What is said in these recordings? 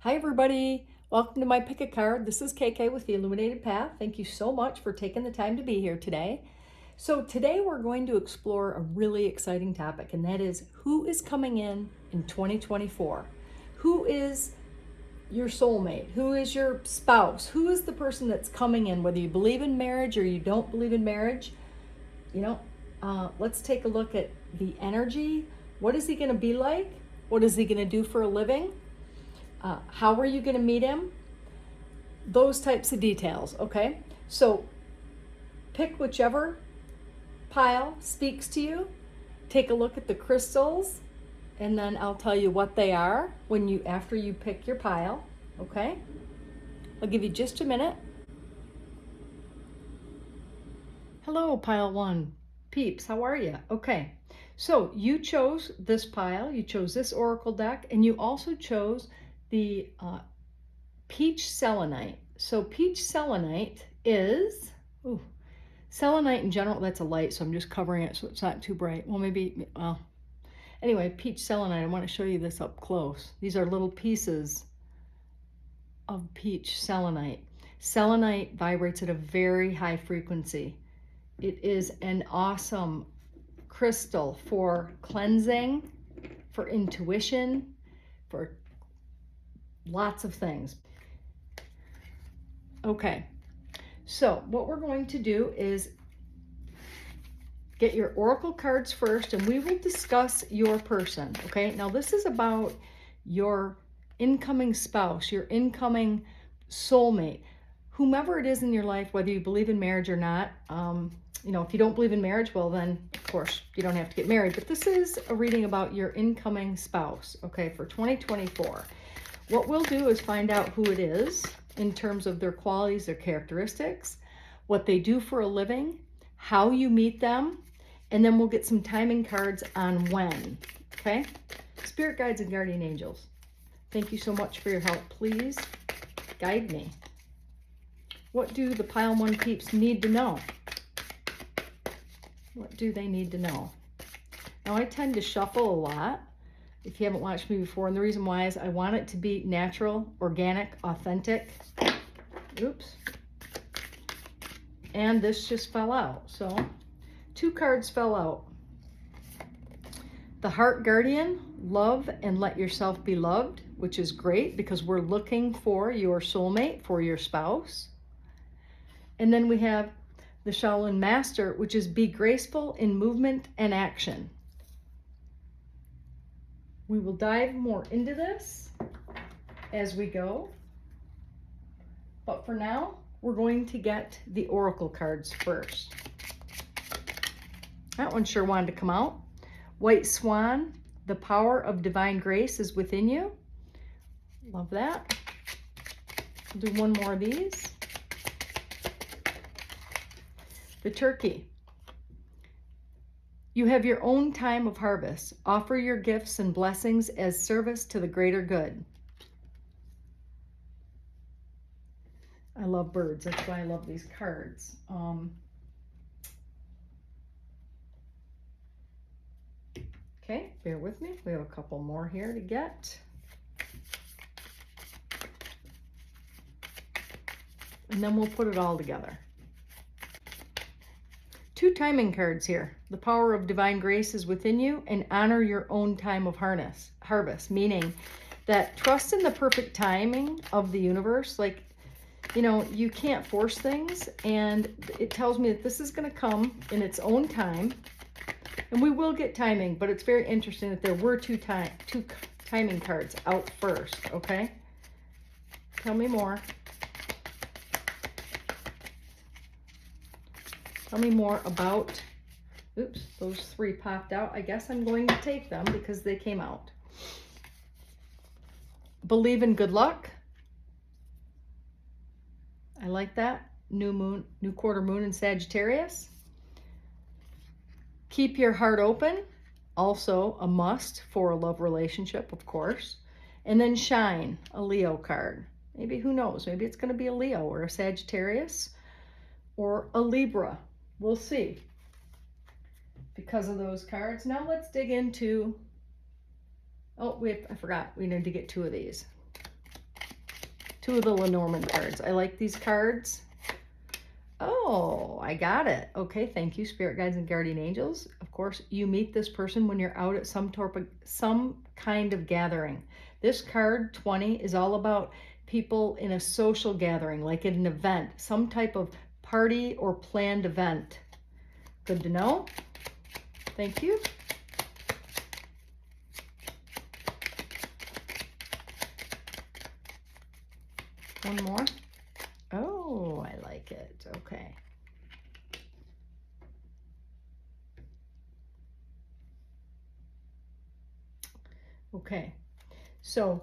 Hi everybody, welcome to my pick a card. This is KK with the Illuminated Path. Thank you so much for taking the time to be here today. So today we're going to explore a really exciting topic, and that is who is coming in 2024. Who is your soulmate? Who is your spouse? Who is the person that's coming in, whether you believe in marriage or you don't believe in marriage? Let's take a look at the energy. What is he going to be like? What is he going to do for a living? How are you going to meet him? Those types of details, okay? So pick whichever pile speaks to you. Take a look at the crystals, and then I'll tell you what they are after you pick your pile, okay? I'll give you just a minute. Hello, pile one. Peeps, how are you? Okay, so you chose this pile, you chose this oracle deck, and you also chose the peach selenite. So peach selenite is, selenite in general, that's a light, so I'm just covering it so it's not too bright. Anyway, peach selenite, I want to show you this up close. These are little pieces of peach selenite. Selenite vibrates at a very high frequency. It is an awesome crystal for cleansing, for intuition, for lots of things. Okay, so what we're going to do is get your oracle cards first, and we will discuss your person, okay? Now this is about your incoming spouse, your incoming soulmate, whomever it is in your life, whether you believe in marriage or not. If you don't believe in marriage, well then, of course, you don't have to get married. But this is a reading about your incoming spouse, okay, for 2024. What we'll do is find out who it is in terms of their qualities, their characteristics, what they do for a living, how you meet them, and then we'll get some timing cards on when, okay? Spirit guides and guardian angels, thank you so much for your help. Please guide me. What do the pile one peeps need to know? What do they need to know? Now, I tend to shuffle a lot, if you haven't watched me before, and the reason why is I want it to be natural, organic, authentic. Oops. And this just fell out. So 2 cards fell out. The Heart Guardian, love and let yourself be loved, which is great because we're looking for your soulmate, for your spouse. And then we have the Shaolin Master, which is be graceful in movement and action. We will dive more into this as we go. But for now, we're going to get the oracle cards first. That one sure wanted to come out. White Swan, the power of divine grace is within you. Love that. We'll do one more of these. The Turkey. You have your own time of harvest. Offer your gifts and blessings as service to the greater good. I love birds. That's why I love these cards. Okay, bear with me. We have a couple more here to get. And then we'll put it all together. 2 timing cards here. The power of divine grace is within you, and honor your own time of harvest, meaning that trust in the perfect timing of the universe. Like, you can't force things, and it tells me that this is going to come in its own time, and we will get timing, but it's very interesting that there were two timing cards out first, okay? Tell me more. Tell me more about, oops, those 3 popped out. I guess I'm going to take them because they came out. Believe in good luck. I like that. New quarter moon in Sagittarius. Keep your heart open. Also a must for a love relationship, of course. And then shine, a Leo card. Maybe, who knows, maybe it's going to be a Leo or a Sagittarius or a Libra. We'll see because of those cards. Now let's dig into, I forgot, we need to get 2 of these. 2 of the Lenormand cards. I like these cards. Oh, I got it. Okay, thank you, Spirit Guides and Guardian Angels. Of course, you meet this person when you're out at some kind of gathering. This card, 20, is all about people in a social gathering, like at an event, some type of party or planned event. Good to know. Thank you. One more. Oh, I like it. Okay. Okay. So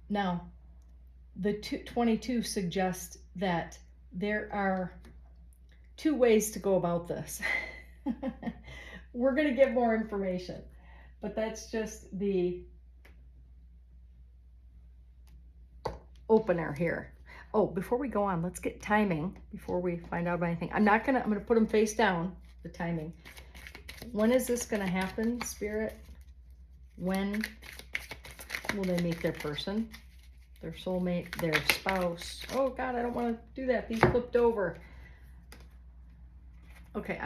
now the 22 suggests that there are 2 ways to go about this. We're going to get more information, but that's just the opener here. Oh, before we go on, let's get timing before we find out about anything. I'm going to put them face down, the timing. When is this going to happen, Spirit? When will they meet their person, their soulmate, their spouse? Oh God, I don't want to do that. These flipped over. Okay,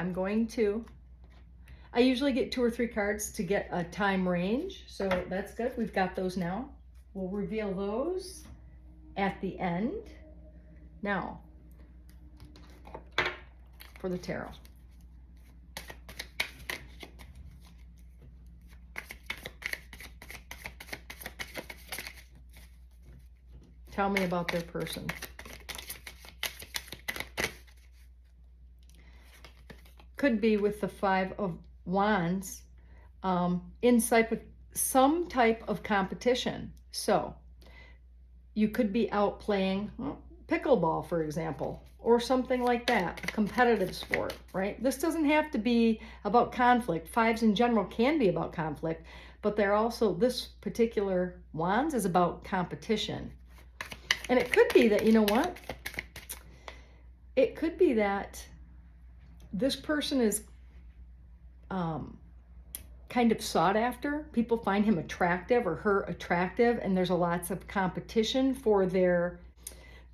I usually get 2 or 3 cards to get a time range, so that's good. We've got those now. We'll reveal those at the end. Now, for the tarot. Tell me about their person. Could be with the 5 of Wands in some type of competition. So you could be out playing pickleball, for example, or something like that, a competitive sport, right? This doesn't have to be about conflict. 5s in general can be about conflict, but they're also, this particular Wands is about competition. And it could be that, you know what? It could be that this person is kind of sought after. People find him attractive or her attractive, and there's lots of competition for there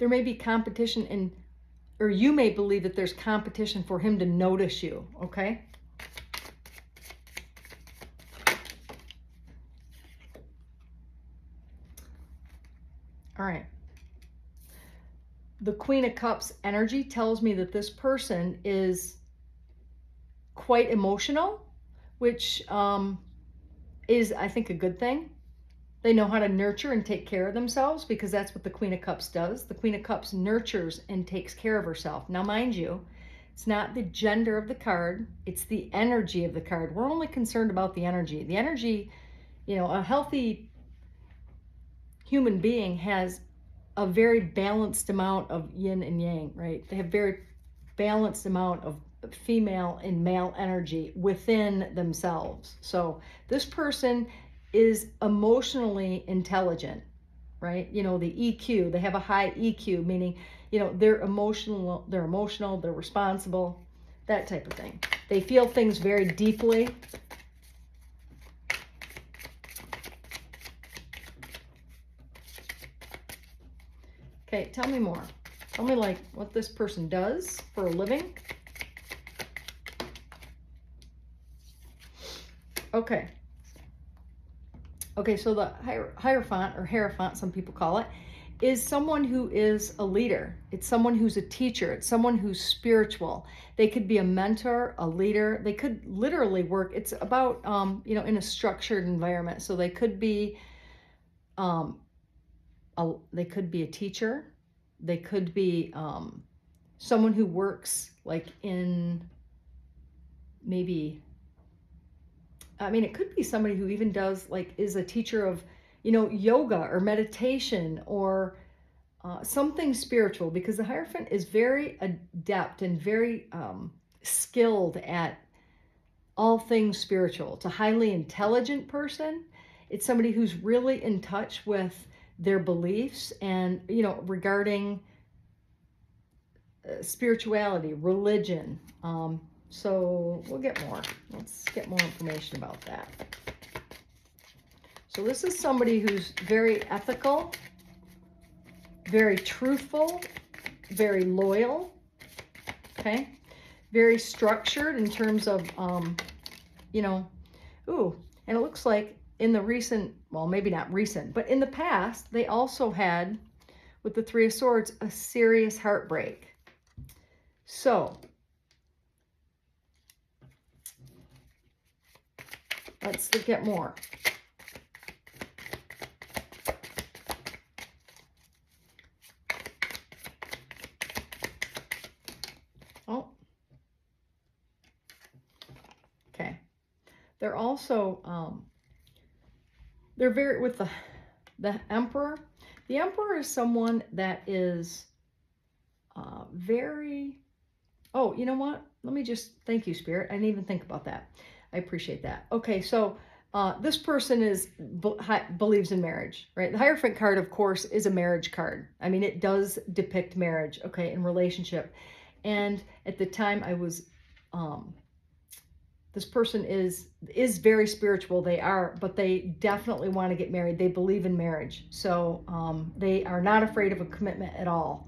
may be competition or you may believe that there's competition for him to notice you, okay? All right. The Queen of Cups energy tells me that this person is quite emotional, which is, I think, a good thing. They know how to nurture and take care of themselves because that's what the Queen of Cups does. The Queen of Cups nurtures and takes care of herself. Now, mind you, it's not the gender of the card. It's the energy of the card. We're only concerned about the energy. The energy, you know, a healthy human being has a very balanced amount of yin and yang, right? They have very balanced amount of female and male energy within themselves. So this person is emotionally intelligent, right? You know, the EQ, they have a high EQ, meaning, you know, they're emotional, they're responsible, that type of thing. They feel things very deeply. Okay, tell me more. Tell me, like, what this person does for a living. Okay. Okay, so the Hierophant, or Hierophant, some people call it, is someone who is a leader. It's someone who's a teacher. It's someone who's spiritual. They could be a mentor, a leader. They could literally work. It's about, you know, in a structured environment. So they could be, they could be a teacher. They could be someone who works like in maybe, I mean, it could be somebody who even does, like, is a teacher of, you know, yoga or meditation or something spiritual, because the Hierophant is very adept and very skilled at all things spiritual. It's a highly intelligent person. It's somebody who's really in touch with their beliefs and, you know, regarding spirituality, religion. So we'll get more. Let's get more information about that. So this is somebody who's very ethical, very truthful, very loyal, okay? Very structured in terms of, you know, ooh, and it looks like in the recent, well, maybe not recent, but in the past, they also had, with the Three of Swords, a serious heartbreak. So, let's look at more. Oh. Okay. They're also, they're very, with the Emperor. The Emperor is someone that is very, oh, you know what? Let me just, thank you, Spirit. I didn't even think about that. I appreciate that. Okay, so this person believes in marriage, right? The Hierophant card, of course, is a marriage card. I mean, it does depict marriage, okay, in relationship. And at the time I was, this person is very spiritual. They are, but they definitely want to get married. They believe in marriage. So they are not afraid of a commitment at all.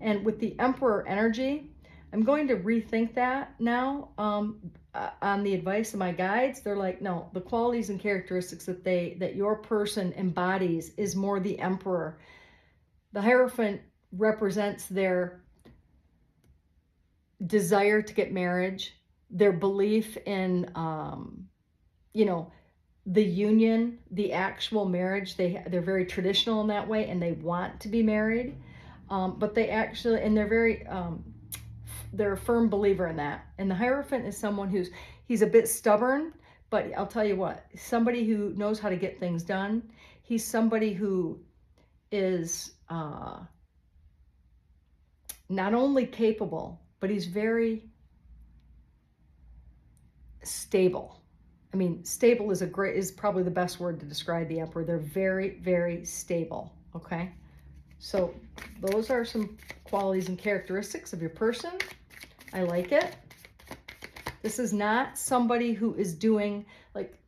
And with the Emperor energy, I'm going to rethink that now on the advice of my guides. They're like, no, the qualities and characteristics that your person embodies is more the Emperor. The Hierophant represents their desire to get marriage, their belief in, you know, the union, the actual marriage. They're very traditional in that way, and they want to be married. But they actually, and they're very, they're a firm believer in that. And the Hierophant is someone he's a bit stubborn, but I'll tell you what, somebody who knows how to get things done. He's somebody who is not only capable, but he's very stable. I mean, stable is probably the best word to describe the Emperor. They're very, very stable, okay? So those are some qualities and characteristics of your person. I like it. This is not somebody who is doing like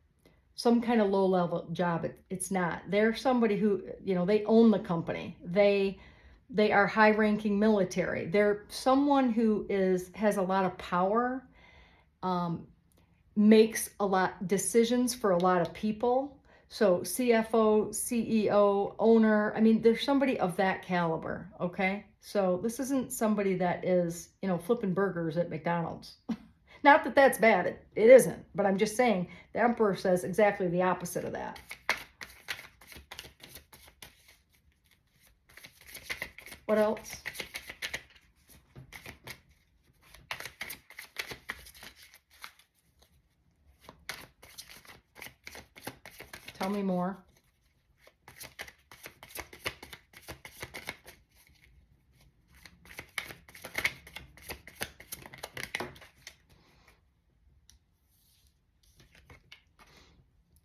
some kind of low-level job. It's not. They're somebody who, you know, they own the company. They are high-ranking military. They're someone who has a lot of power, makes a lot decisions for a lot of people. So CFO, CEO, owner, I mean, there's somebody of that caliber, okay? So this isn't somebody that is, you know, flipping burgers at McDonald's. Not that that's bad, it isn't, but I'm just saying the Emperor says exactly the opposite of that. What else? Tell me more.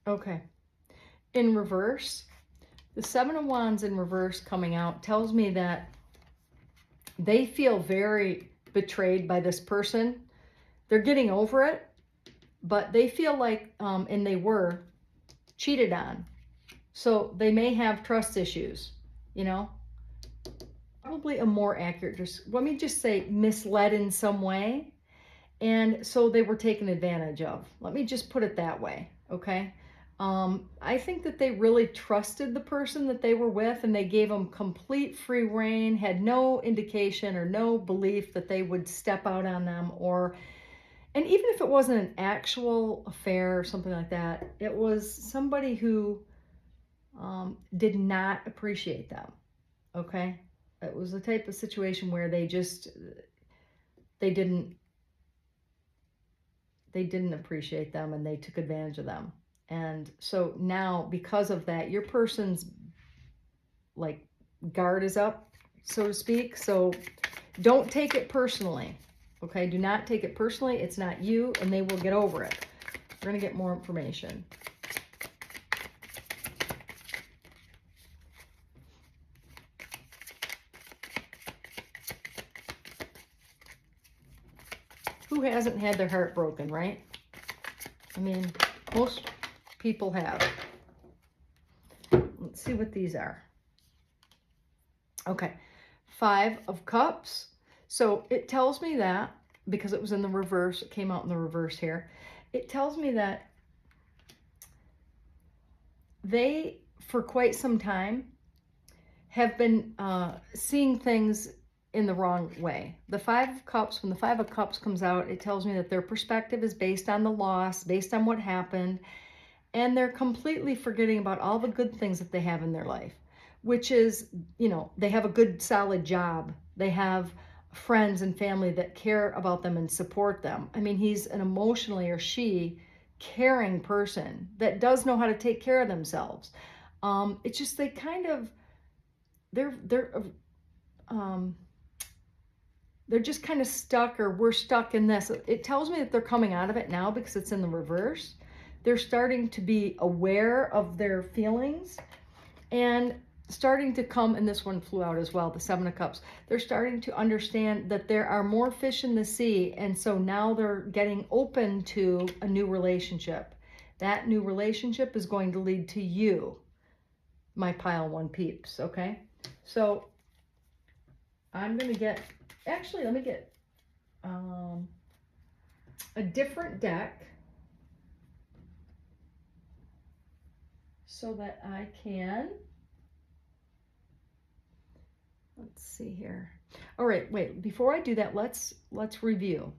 Okay. In reverse, the Seven of Wands in reverse coming out tells me that they feel very betrayed by this person. They're getting over it, but they feel like, and they were cheated on. So they may have trust issues, you know. Probably a more accurate, let me just say misled in some way. And so they were taken advantage of. Let me just put it that way, okay? I think that they really trusted the person that they were with, and they gave them complete free rein, had no indication or no belief that they would step out on them, and even if it wasn't an actual affair or something like that, it was somebody who did not appreciate them, okay? It was the type of situation where they didn't appreciate them, and they took advantage of them. And so now, because of that, your person's like guard is up, so to speak. So don't take it personally, okay? Do not take it personally. It's not you, and they will get over it. We're going to get more information. Who hasn't had their heart broken, right? I mean, most people have. let's see what these are. Okay, 5 of Cups. So it tells me that, because it was in the reverse, it came out in the reverse here. It tells me that they, for quite some time, have been seeing things in the wrong way. The 5 of Cups, when the 5 of Cups comes out, it tells me that their perspective is based on the loss, based on what happened, and they're completely forgetting about all the good things that they have in their life, which is, you know, they have a good, solid job. They have friends and family that care about them and support them. I mean, he's an emotionally, or she, caring person that does know how to take care of themselves. It's just they kind of, they're just kind of stuck, or we're stuck in this. It tells me that they're coming out of it now because it's in the reverse. They're starting to be aware of their feelings and starting to come, and this one flew out as well, the 7 of Cups. They're starting to understand that there are more fish in the sea, and so now they're getting open to a new relationship. That new relationship is going to lead to you, my pile 1 peeps, okay? So I'm going to get, actually, let me get a different deck so that I can, let's see here. All right, wait, before I do that, let's review.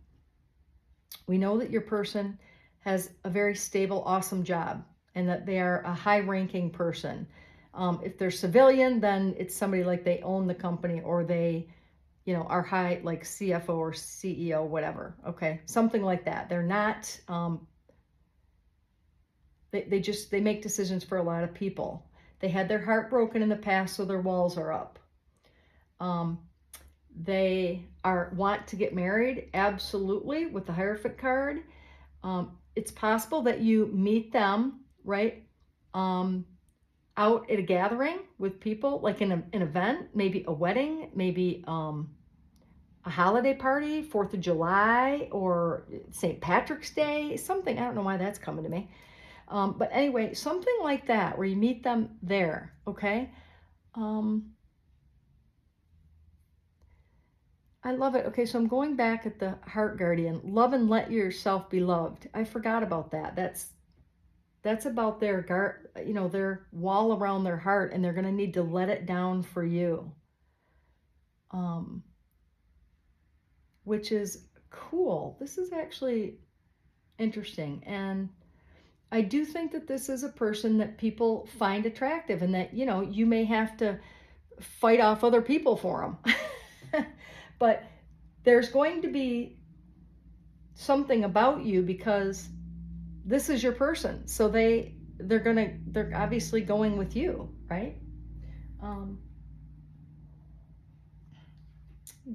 We know that your person has a very stable, awesome job, and that they are a high-ranking person. If they're civilian, then it's somebody like they own the company, or they, you know, are high, like CFO or CEO, whatever, okay? Something like that. They're not, they make decisions for a lot of people. They had their heart broken in the past, so their walls are up. They want to get married, absolutely, with the Hierophant card. It's possible that you meet them, right, out at a gathering with people, like in an event, maybe a wedding, maybe a holiday party, 4th of July, or St. Patrick's Day, something. I don't know why that's coming to me. But anyway, something like that, where you meet them there, okay? I love it. Okay, so I'm going back at the Heart Guardian. Love and let yourself be loved. I forgot about that. That's about their their wall around their heart, and they're going to need to let it down for you. Which is cool. This is actually interesting. And I do think that this is a person that people find attractive, and that, you know, you may have to fight off other people for them. But there's going to be something about you, because this is your person. So they're obviously going with you, right? Let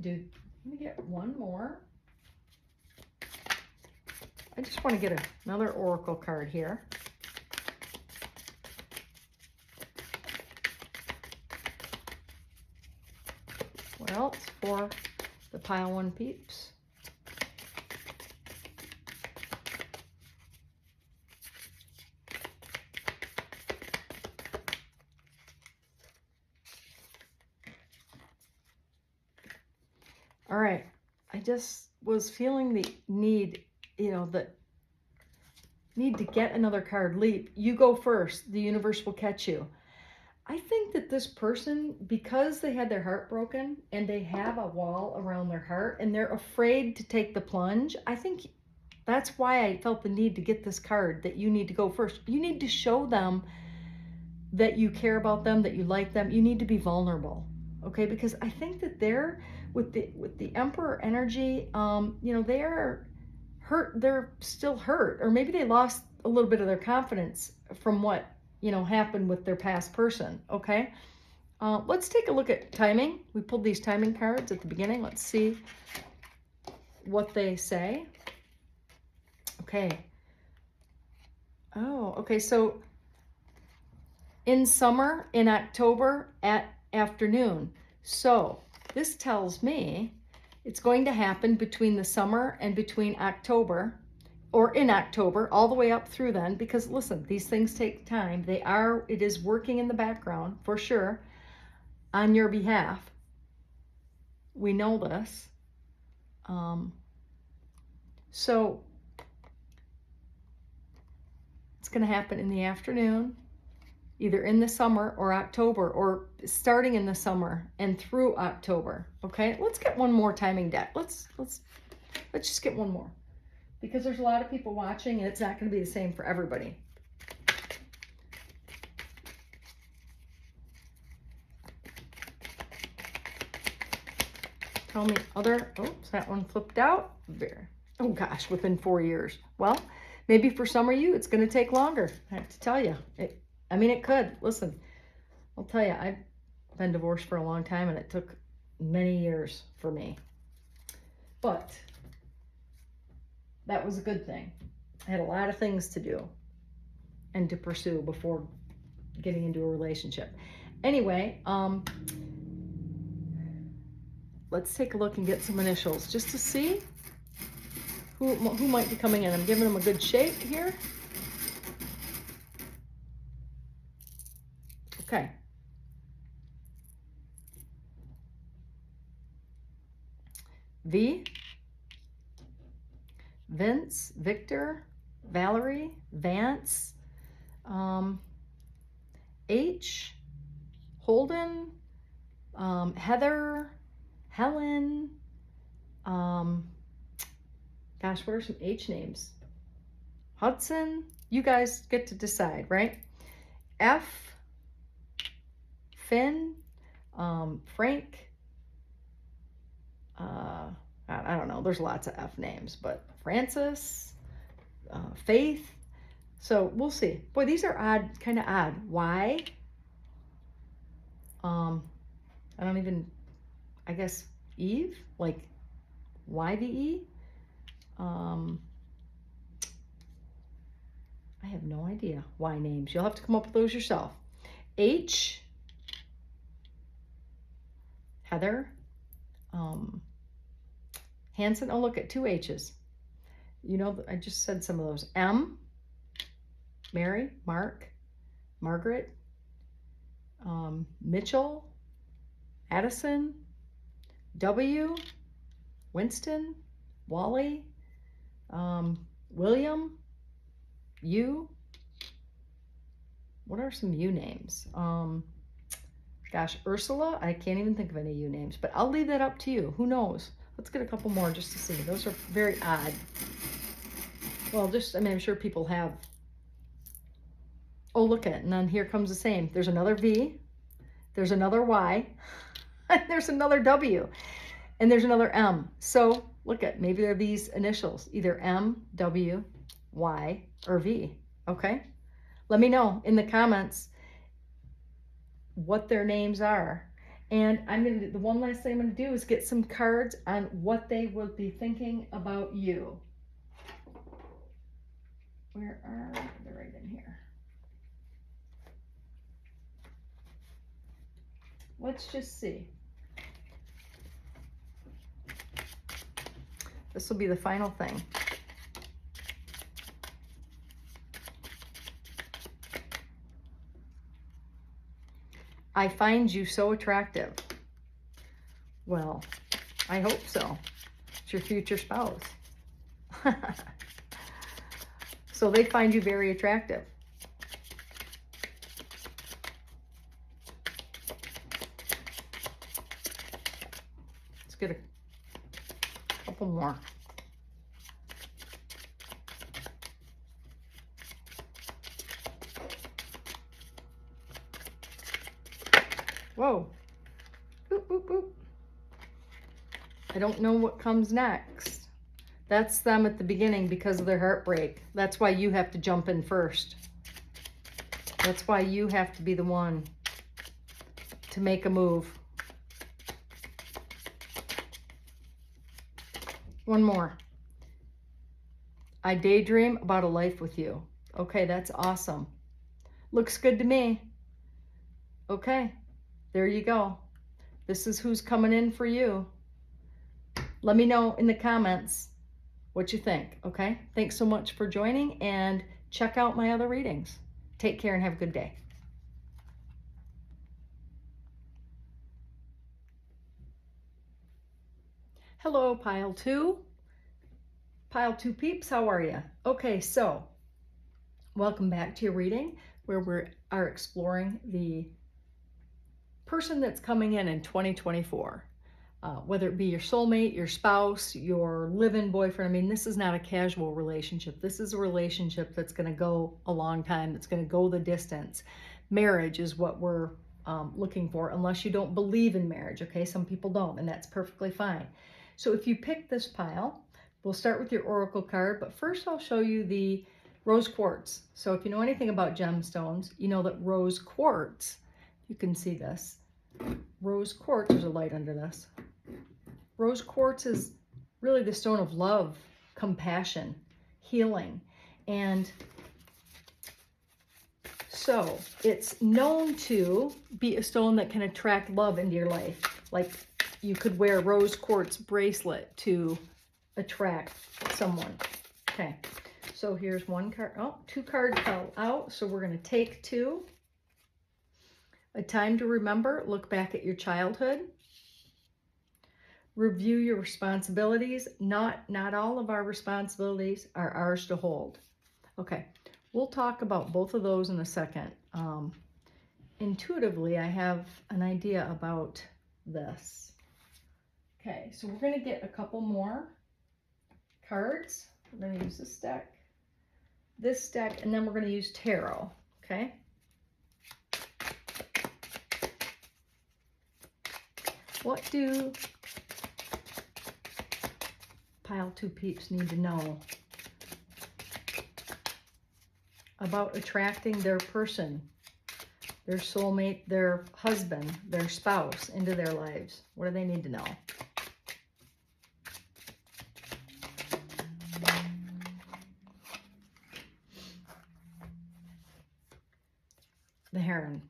me get one more. I just want to get another oracle card here. What else for the pile 1 peeps? All right, I just was feeling the need, you know, the need to get another card. Leap, you go first. The universe will catch you. I think that this person, because they had their heart broken and they have a wall around their heart and they're afraid to take the plunge, I think that's why I felt the need to get this card, that you need to go first. You need to show them that you care about them, that you like them. You need to be vulnerable, okay? Because I think that they're, with the Emperor energy, you know, they are hurt. They're still hurt, or maybe they lost a little bit of their confidence from what, you know, happened with their past person, okay? Let's take a look at timing. We pulled these timing cards at the beginning. Let's see what they say. Okay. Oh, okay, so in summer, in October, at afternoon. So this tells me it's going to happen between the summer and between October, or in October, all the way up through then, because listen, these things take time. It is working in the background for sure on your behalf. We know this. So it's going to happen in the afternoon, either in the summer or October, or starting in the summer and through October. Okay, let's get one more timing deck. Let's just get one more, because there's a lot of people watching and it's not going to be the same for everybody. Tell me other, oops, that one flipped out. Oh gosh, within 4 years. Well, maybe for some of you, it's going to take longer. I have to tell you. I mean, it could. Listen, I'll tell you, I've been divorced for a long time and it took many years for me. But that was a good thing. I had a lot of things to do and to pursue before getting into a relationship. Anyway, let's take a look and get some initials just to see who might be coming in. I'm giving them a good shake here. Okay. V, Vince, Victor, Valerie, Vance, H, Holden, Heather, Helen, gosh, what are some H names? Hudson. You guys get to decide, right? F, Finn, Frank, I don't know, there's lots of F names, but Francis, Faith. So we'll see. Boy, these are odd, kind of odd. Y, I don't even, I guess Eve, like YVE. I have no idea. Y names. You'll have to come up with those yourself. H, Heather, Hanson. Oh, look at 2 H's. You know, I just said some of those. M, Mary, Mark, Margaret, Mitchell, Addison, W, Winston, Wally, William, U. What are some U names? Gosh, Ursula. I can't even think of any U names, but I'll leave that up to you. Who knows? Let's get a couple more just to see. Those are very odd. Well, just, I mean, I'm sure people have. Oh, look at it. And then here comes the same. There's another V. There's another Y. And there's another W. And there's another M. So look at, maybe they're these initials, either M, W, Y, or V. Okay? Let me know in the comments what their names are. And the one last thing I'm going to do is get some cards on what they would be thinking about you. Where are they? They're right in here. Let's just see. This will be the final thing. I find you so attractive. Well, I hope so. It's your future spouse. So they find you very attractive. Let's get a couple more. Whoa. Boop, boop, boop. I don't know what comes next. That's them at the beginning because of their heartbreak. That's why you have to jump in first. That's why you have to be the one to make a move. One more. I daydream about a life with you. Okay, that's awesome. Looks good to me. Okay. There you go. This is who's coming in for you. Let me know in the comments what you think, okay? Thanks so much for joining, and check out my other readings. Take care and have a good day. Hello, Pile 2. Pile 2 peeps, how are you? Okay, so welcome back to your reading where we are exploring the person that's coming in 2024. Whether it be your soulmate, your spouse, your live-in boyfriend. I mean, this is not a casual relationship. This is a relationship that's going to go a long time. That's going to go the distance. Marriage is what we're looking for, unless you don't believe in marriage, okay? Some people don't, and that's perfectly fine. So if you pick this pile, we'll start with your oracle card, but first I'll show you the rose quartz. So if you know anything about gemstones, you know that rose quartz, you can see this. Rose quartz, there's a light under this. Rose quartz is really the stone of love, compassion, healing. And so it's known to be a stone that can attract love into your life. Like you could wear a rose quartz bracelet to attract someone. Okay, so here's one card. Oh, two cards fell out, so we're going to take two. A time to remember, look back at your childhood. Review your responsibilities. Not all of our responsibilities are ours to hold. Okay, we'll talk about both of those in a second. Intuitively, I have an idea about this. Okay, so we're going to get a couple more cards. We're going to use this deck, and then we're going to use tarot. Okay. What do Pile 2 peeps need to know about attracting their person, their soulmate, their husband, their spouse into their lives? What do they need to know? The Heron.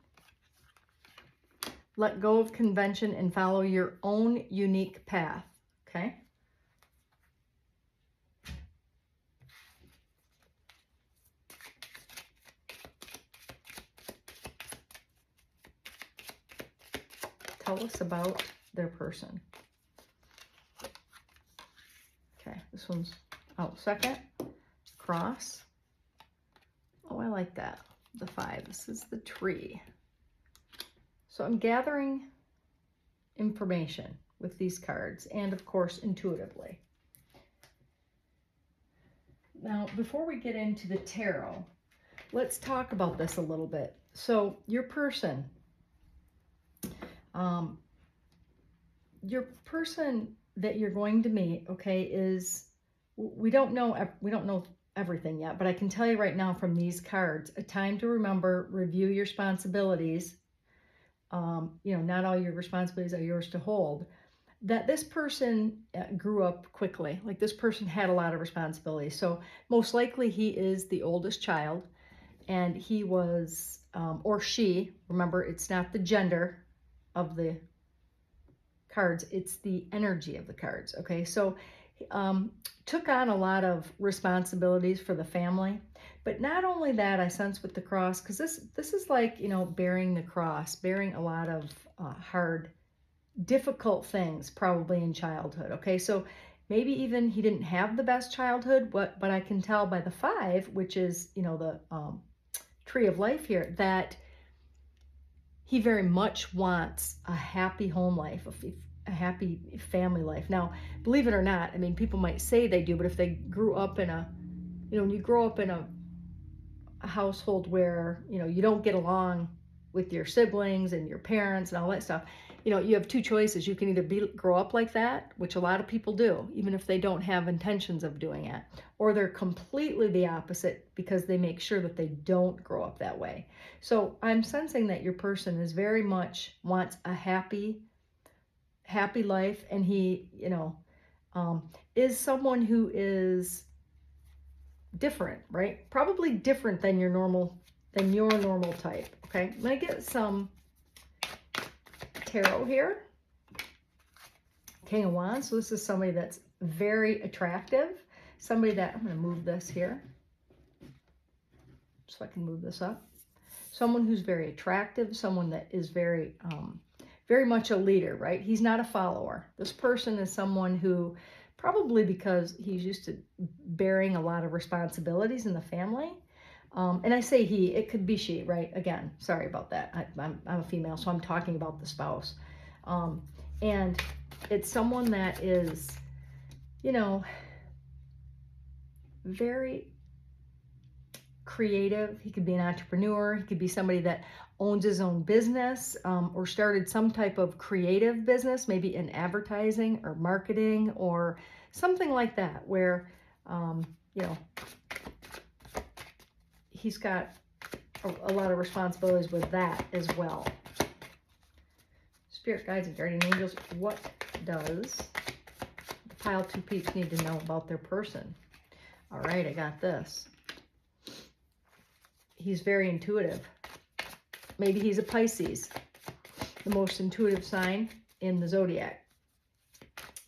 Let go of convention and follow your own unique path. Okay? Tell us about their person. Okay, this one's out second. Cross. Oh, I like that. The 5. This is the tree. So I'm gathering information with these cards and, of course, intuitively. Now, before we get into the tarot, let's talk about this a little bit. So your person that you're going to meet, okay, is, we don't know everything yet, but I can tell you right now from these cards, a time to remember, review your responsibilities. You know, not all your responsibilities are yours to hold. That this person grew up quickly. Like this person had a lot of responsibilities. So most likely he is the oldest child, and he was, or she, remember, it's not the gender of the cards, it's the energy of the cards. Okay, so took on a lot of responsibilities for the family. But not only that, I sense with the cross, because this is like, you know, bearing the cross, bearing a lot of hard, difficult things probably in childhood. Okay, so maybe even he didn't have the best childhood, but I can tell by the 5, which is, you know, the tree of life here, that he very much wants a happy home life, a happy family life. Now, believe it or not, I mean, people might say they do, but if they grew up in a, you know, when you grow up in a household where, you know, you don't get along with your siblings and your parents and all that stuff, you know, you have two choices. You can either grow up like that, which a lot of people do, even if they don't have intentions of doing it, or they're completely the opposite because they make sure that they don't grow up that way. So I'm sensing that your person is very much wants a happy life, and he, you know, is someone who is different, right? Probably different than your normal type. Okay, I'm gonna get some tarot here. King of Wands. So this is somebody that's very attractive, somebody that, I'm going to move this here so I can move this up. Someone who's very attractive, someone that is very, very much a leader, right? He's not a follower. This person is someone who, probably because he's used to bearing a lot of responsibilities in the family. And I say he, it could be she, right? Again, sorry about that. I'm a female, so I'm talking about the spouse. And it's someone that is, you know, very creative. He could be an entrepreneur. He could be somebody that owns his own business, or started some type of creative business, maybe in advertising or marketing or something like that, where, you know, he's got a lot of responsibilities with that as well. Spirit guides and guardian angels, what does the pile two peeps need to know about their person? All right, I got this. He's very intuitive. Maybe he's a Pisces, the most intuitive sign in the zodiac,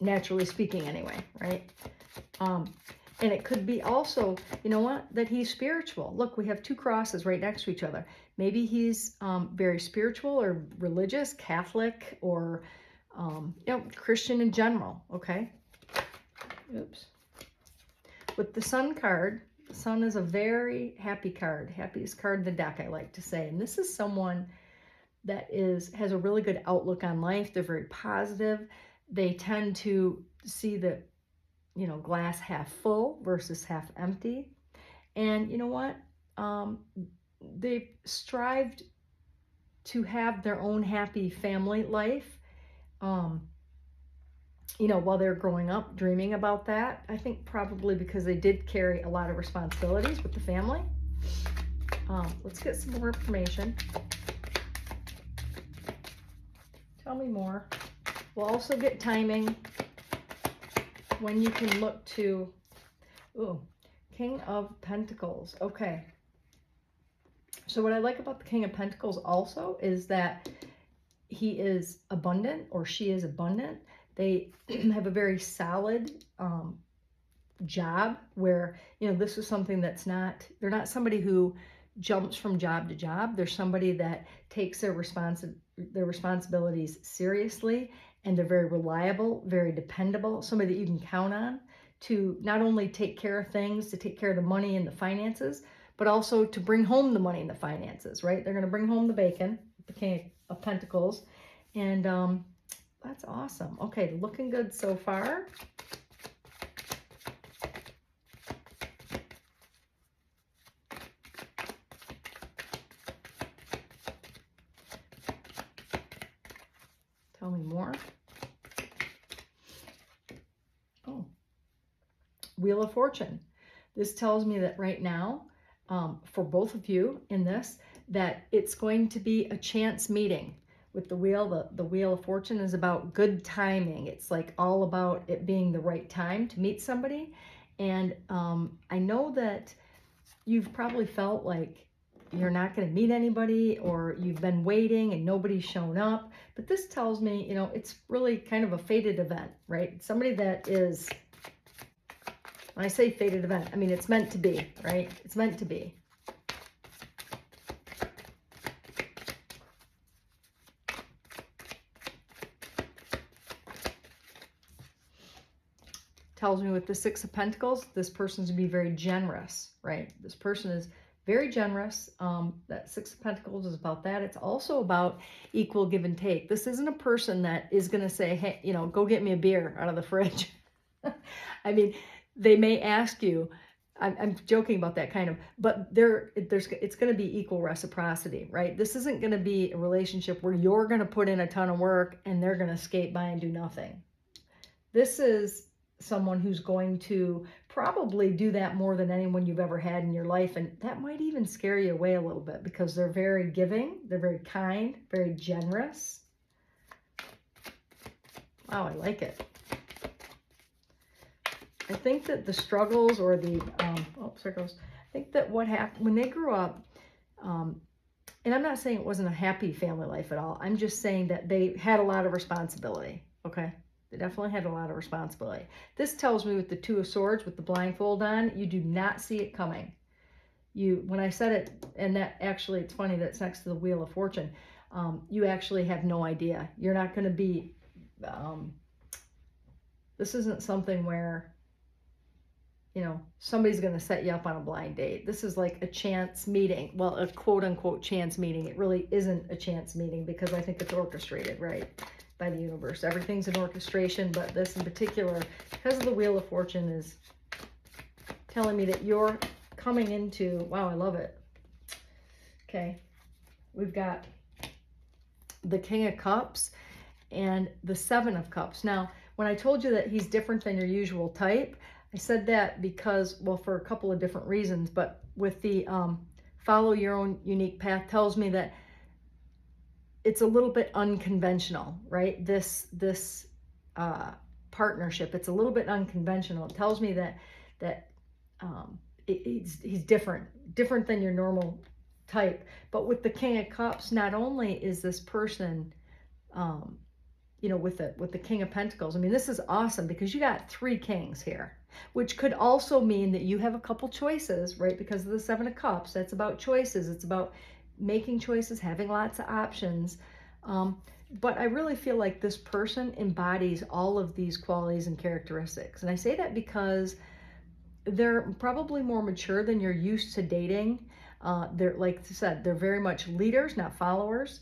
naturally speaking anyway, right? And it could be also, you know what, that he's spiritual. Look, we have two crosses right next to each other. Maybe he's very spiritual or religious, Catholic, or you know, Christian in general, okay? Oops. With the Sun card, the Sun is a very happy card, happiest card in the deck, I like to say. And this is someone that has a really good outlook on life. They're very positive. They tend to see the, you know, glass half full versus half empty. And you know what? They've strived to have their own happy family life. You know, while they're growing up, dreaming about that. I think probably because they did carry a lot of responsibilities with the family. Let's get some more information. Tell me more. We'll also get timing when you can look to, ooh, King of Pentacles. Okay. So what I like about the King of Pentacles also is that he is abundant, or she is abundant. They have a very solid job where, you know, this is something that's not, they're not somebody who jumps from job to job. They're somebody that takes their responsibilities seriously, and they're very reliable, very dependable, somebody that you can count on to not only take care of things, to take care of the money and the finances, but also to bring home the money and the finances, right? They're going to bring home the bacon, the King of Pentacles, and that's awesome. Okay, looking good so far. Tell me more. Oh, Wheel of Fortune. This tells me that right now, for both of you in this, that it's going to be a chance meeting. With the wheel, the Wheel of Fortune is about good timing. It's like all about it being the right time to meet somebody. And I know that you've probably felt like you're not going to meet anybody, or you've been waiting and nobody's shown up. But this tells me, you know, it's really kind of a fated event, right? Somebody that is, when I say fated event, I mean, it's meant to be, right? It's meant to be. Tells me with the Six of Pentacles, this person's to be very generous, right? This person is very generous. That Six of Pentacles is about that. It's also about equal give and take. This isn't a person that is going to say, hey, you know, go get me a beer out of the fridge. I mean, they may ask you, I'm joking about that kind of, but it's going to be equal reciprocity, right? This isn't going to be a relationship where you're going to put in a ton of work and they're going to skate by and do nothing. This is someone who's going to probably do that more than anyone you've ever had in your life. And that might even scare you away a little bit, because they're very giving, they're very kind, very generous. Wow, I like it. I think that the struggles or the, circles, I think that what happened when they grew up, and I'm not saying it wasn't a happy family life at all. I'm just saying that they had a lot of responsibility, okay? They definitely had a lot of responsibility. This tells me with the Two of Swords, with the blindfold on, you do not see it coming. When I said it, and that actually, it's funny that it's next to the Wheel of Fortune, you actually have no idea. You're not going to be, this isn't something where, you know, somebody's going to set you up on a blind date. This is like a chance meeting. Well, a quote unquote chance meeting. It really isn't a chance meeting because I think it's orchestrated, right, by the universe. Everything's an orchestration, but this in particular, because of the Wheel of Fortune, is telling me that you're coming into, wow, I love it. Okay, we've got the King of Cups and the Seven of Cups. Now, when I told you that he's different than your usual type, I said that because, well, for a couple of different reasons, but with the follow your own unique path tells me that it's a little bit unconventional, right? This partnership, it's a little bit unconventional. It tells me that he's different than your normal type. But with the King of Cups, not only is this person, you know, with the King of Pentacles, I mean, this is awesome because you got 3 kings here, which could also mean that you have a couple choices, right? Because of the Seven of Cups, that's about choices. It's about making choices, having lots of options. But I really feel like this person embodies all of these qualities and characteristics. And I say that because they're probably more mature than you're used to dating. They're, like I said, they're very much leaders, not followers.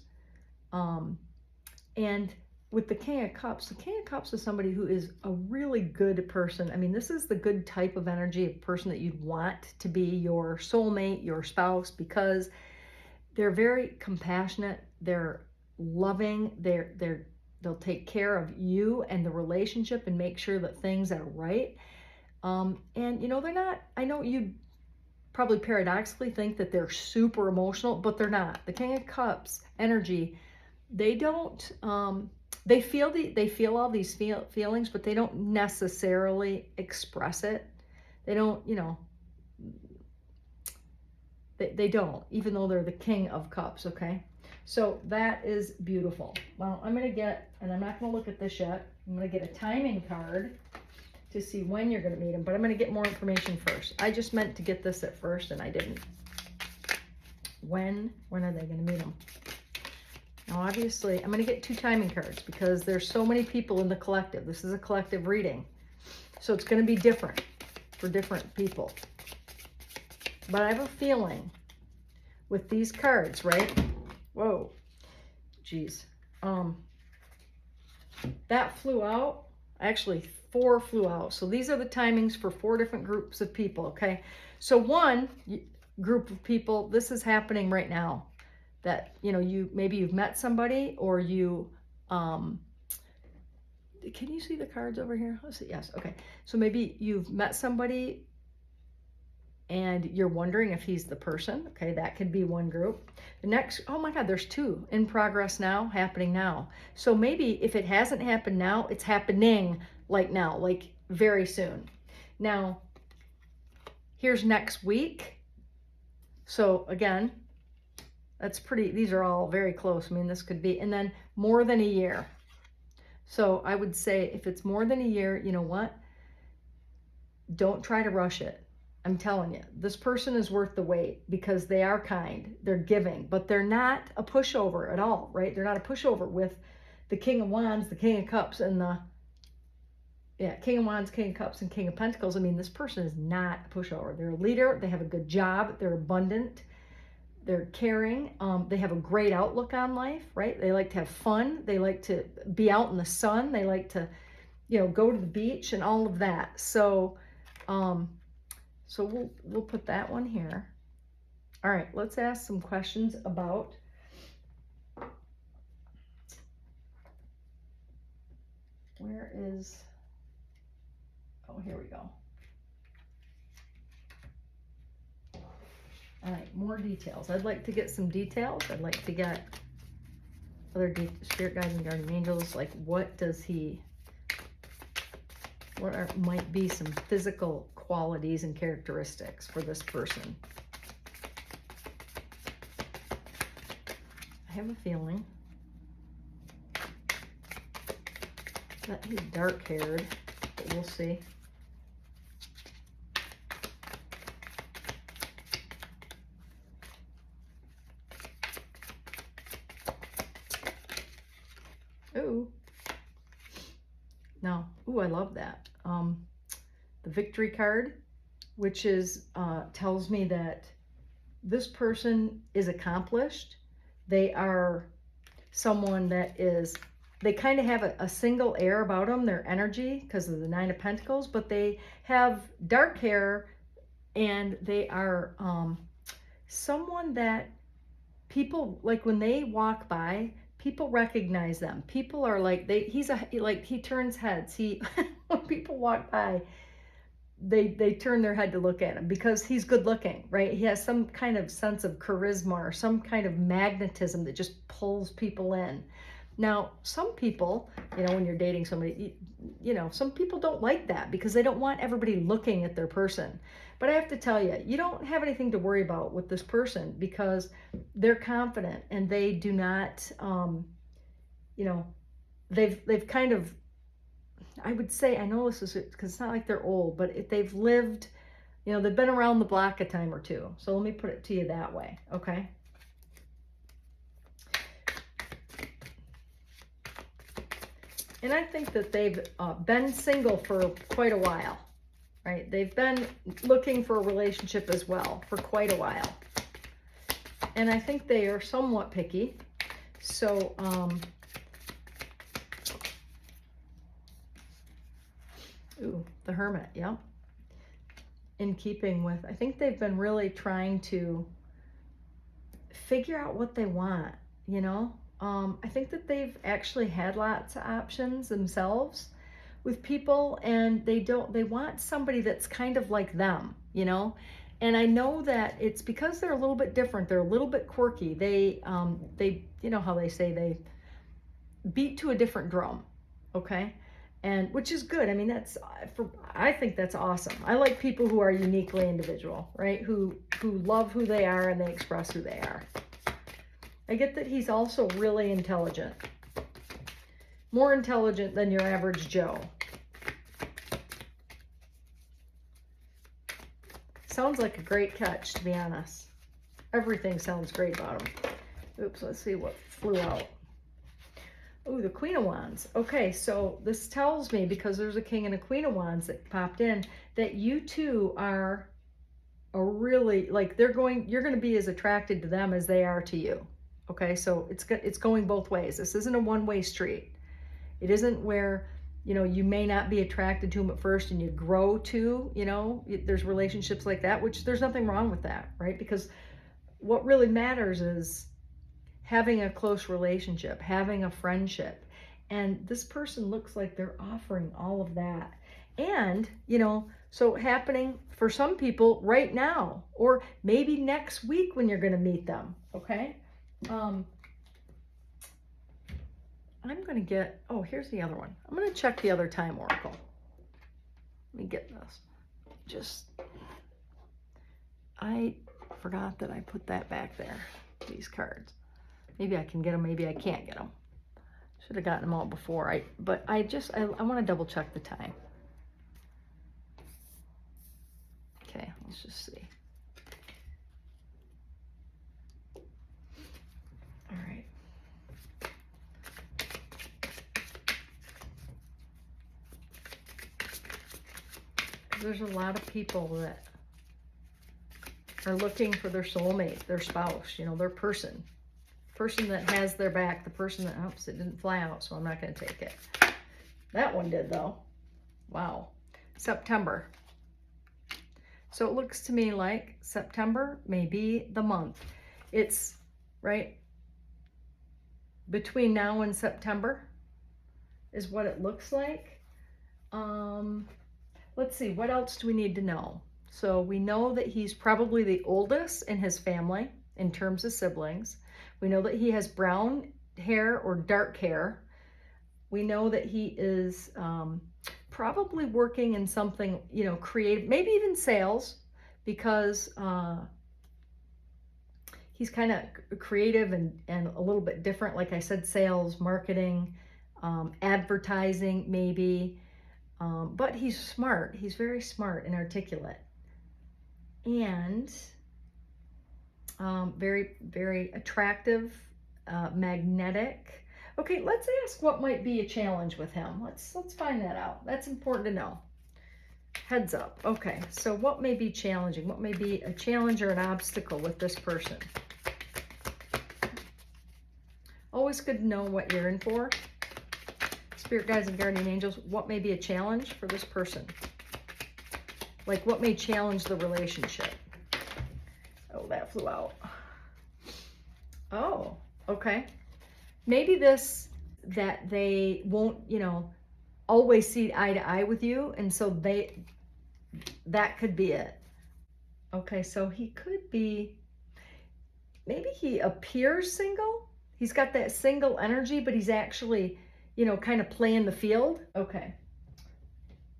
And with the King of Cups is somebody who is a really good person. I mean, this is the good type of energy, a person that you'd want to be your soulmate, your spouse, because they're very compassionate, they're loving, they'll take care of you and the relationship and make sure that things are right. And you know, they're not, I know you probably paradoxically think that they're super emotional, but they're not. The King of Cups energy, they don't, they feel all these feelings, but they don't necessarily express it. They don't, you know, they don't, even though they're the King of Cups, okay? So that is beautiful. Well, I'm going to get, and I'm not going to look at this yet, I'm going to get a timing card to see when you're going to meet them, but I'm going to get more information first. I just meant to get this at first, and I didn't. When are they going to meet them? Now, obviously, I'm going to get 2 timing cards because there's so many people in the collective. This is a collective reading. So it's going to be different for different people. But I have a feeling with these cards, right? Whoa. Geez. That flew out. Actually, 4 flew out. So these are the timings for 4 different groups of people, okay? So one group of people, this is happening right now. That, you know, maybe you've met somebody, or you, can you see the cards over here? Let's see, yes, okay. So maybe you've met somebody and you're wondering if he's the person, okay? That could be one group. The next, oh my God, there's 2 in progress now, happening now. So maybe if it hasn't happened now, it's happening like now, like very soon. Now, here's next week. So again, that's pretty, these are all very close. I mean, this could be, and then more than a year. So I would say if it's more than a year, you know what? Don't try to rush it. I'm telling you, this person is worth the wait because they are kind, they're giving, but they're not a pushover at all, right? They're not a pushover with the King of Wands, the King of Cups, and the, yeah, King of Wands, King of Cups, and King of Pentacles. I mean, this person is not a pushover. They're a leader. They have a good job. They're abundant. They're caring. They have a great outlook on life, right? They like to have fun. They like to be out in the sun. They like to, you know, go to the beach and all of that. So, so we'll put that one here. All right, let's ask some questions about where is, oh, here we go. All right, more details. I'd like to get some details. I'd like to get other spirit guides and guardian angels. Like, what does he, might be some physical qualities and characteristics for this person? I have a feeling He's dark-haired, but we'll see. Ooh. Now, ooh, I love that. The victory card, which is tells me that this person is accomplished. They are someone that is, they kind of have a single air about them, their energy, because of the Nine of Pentacles, but they have dark hair, and they are someone that people, like when they walk by, people recognize them. People are like, he turns heads. When people walk by, they turn their head to look at him because he's good looking, right? He has some kind of sense of charisma or some kind of magnetism that just pulls people in. Now, some people, when you're dating somebody, some people don't like that because they don't want everybody looking at their person. But I have to tell you, you don't have anything to worry about with this person because they're confident and they do not, they've kind of, I would say, I know this is because it's not like they're old, but if they've lived, they've been around the block a time or two. So let me put it to you that way, okay? And I think that they've been single for quite a while, right? They've been looking for a relationship as well for quite a while. And I think they are somewhat picky. So, ooh, the Hermit, yeah. In keeping with, I think they've been really trying to figure out what they want, I think that they've actually had lots of options themselves with people, and they want somebody that's kind of like them, And I know that it's because they're a little bit different. They're a little bit quirky. They how they say they beat to a different drum, okay? And which is good. I mean, I think that's awesome. I like people who are uniquely individual, right? Who love who they are and they express who they are. I get that he's also really intelligent. More intelligent than your average Joe. Sounds like a great catch, to be honest. Everything sounds great about him. Oops, let's see what flew out. Oh, the Queen of Wands. Okay, so this tells me, because there's a King and a Queen of Wands that popped in, that you two are a really, like, you're going to be as attracted to them as they are to you. Okay, so it's going both ways. This isn't a one-way street. It isn't where, you may not be attracted to them at first and you grow to, there's relationships like that, which there's nothing wrong with that, right? Because what really matters is having a close relationship, having a friendship. And this person looks like they're offering all of that. And, so happening for some people right now, or maybe next week when you're going to meet them, okay? I'm going to get, oh, here's the other one. I'm going to check the other time oracle. Let me get this. I forgot that I put that back there, these cards. Maybe I can get them, maybe I can't get them. Should have gotten them all before. But I want to double check the time. Okay, let's just see. All right. There's a lot of people that are looking for their soulmate, their spouse, their person that has their back, the person that, oops, it didn't fly out, so I'm not going to take it. That one did, though. Wow. September. So it looks to me like September may be the month. It's, right, between now and September is what it looks like. Let's see, what else do we need to know? So we know that he's probably the oldest in his family in terms of siblings. We know that he has brown hair or dark hair. We know that he is probably working in something, creative, maybe even sales, because he's kind of creative and a little bit different. Like I said, sales, marketing, advertising maybe, but he's smart. He's very smart and articulate, and very, very attractive, magnetic. Okay, let's ask what might be a challenge with him. Let's find that out. That's important to know. Heads up. Okay, so what may be challenging? What may be a challenge or an obstacle with this person? Always good to know what you're in for. Spirit guides and guardian angels, what may be a challenge for this person? Like what may challenge the relationship? Oh, that flew out. Oh, okay. Maybe this, that they won't, you know, always see eye to eye with you. And so that could be it. Okay, so he could be, maybe he appears single. He's got that single energy, but he's actually, you know, kind of playing the field. Okay.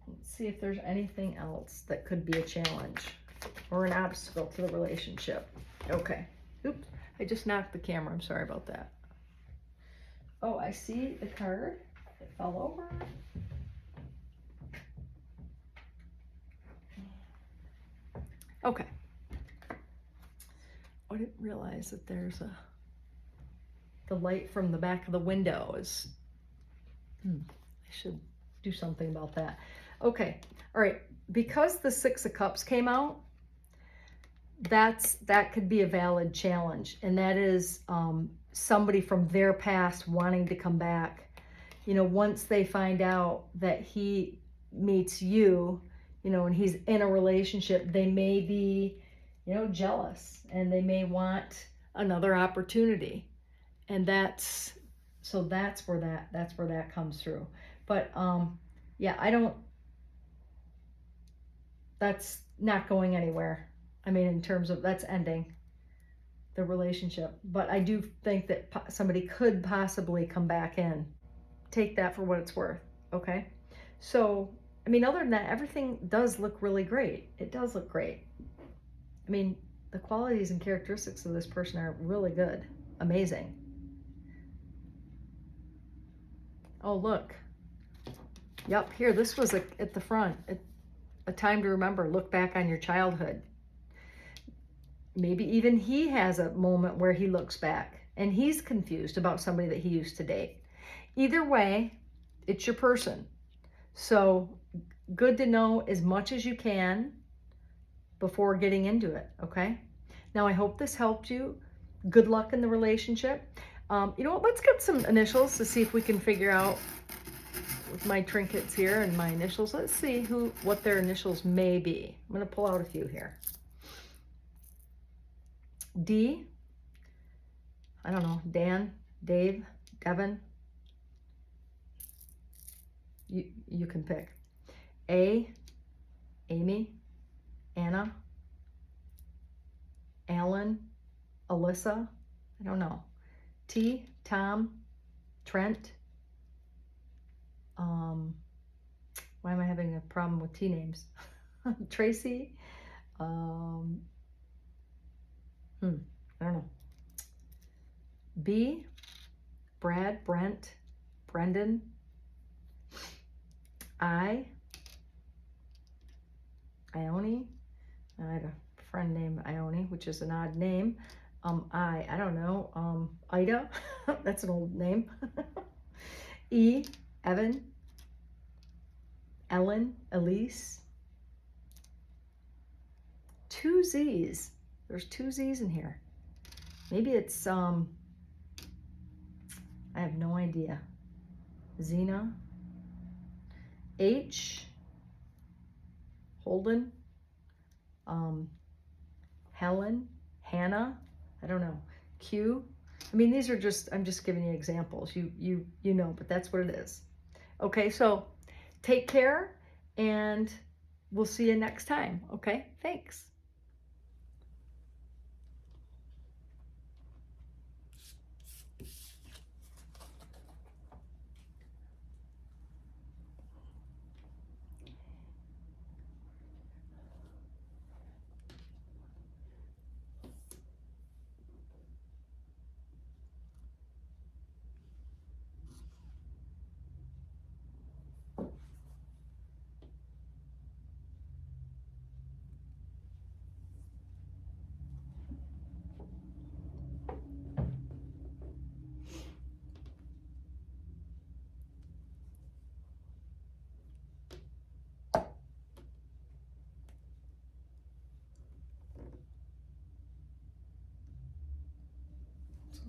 Let's see if there's anything else that could be a challenge or an obstacle to the relationship. Okay. Oops. I just knocked the camera. I'm sorry about that. Oh, I see the card. It fell over. Okay. I didn't realize that there's the light from the back of the window is, I should do something about that. Okay. All right. Because the Six of Cups came out, that could be a valid challenge. And that is somebody from their past wanting to come back. You know, once they find out that he meets you, you know, and he's in a relationship, they may be, you know, jealous, and they may want another opportunity. And that's where that comes through. But yeah, that's not going anywhere. I mean, in terms of that's ending the relationship. But I do think that somebody could possibly come back in. Take that for what it's worth, okay? So, I mean, other than that, everything does look really great. It does look great. I mean, the qualities and characteristics of this person are really good. Amazing. Oh, look. Yep, here, this was at the front. A time to remember. Look back on your childhood. Maybe even he has a moment where he looks back and he's confused about somebody that he used to date. Either way, it's your person. So good to know as much as you can before getting into it, okay? Now, I hope this helped you. Good luck in the relationship. You know what? Let's get some initials to see if we can figure out with my trinkets here and my initials. Let's see what their initials may be. I'm going to pull out a few here. D, I don't know, Dan, Dave, Devin. You can pick. A, Amy, Anna, Alan, Alyssa, I don't know. T, Tom, Trent. Why am I having a problem with T names? Tracy. I don't know. B, Brad, Brent, Brendan. I, Ione. I had a friend named Ione, which is an odd name. I don't know. Ida, that's an old name. E, Evan, Ellen, Elise. 2 Z's. There's 2 Z's in here. Maybe it's, I have no idea. Zena. H, Holden. Helen, Hannah. I don't know. Q. I mean, these are just, I'm just giving you examples. You know, but that's what it is. Okay, so take care, and we'll see you next time. Okay, thanks.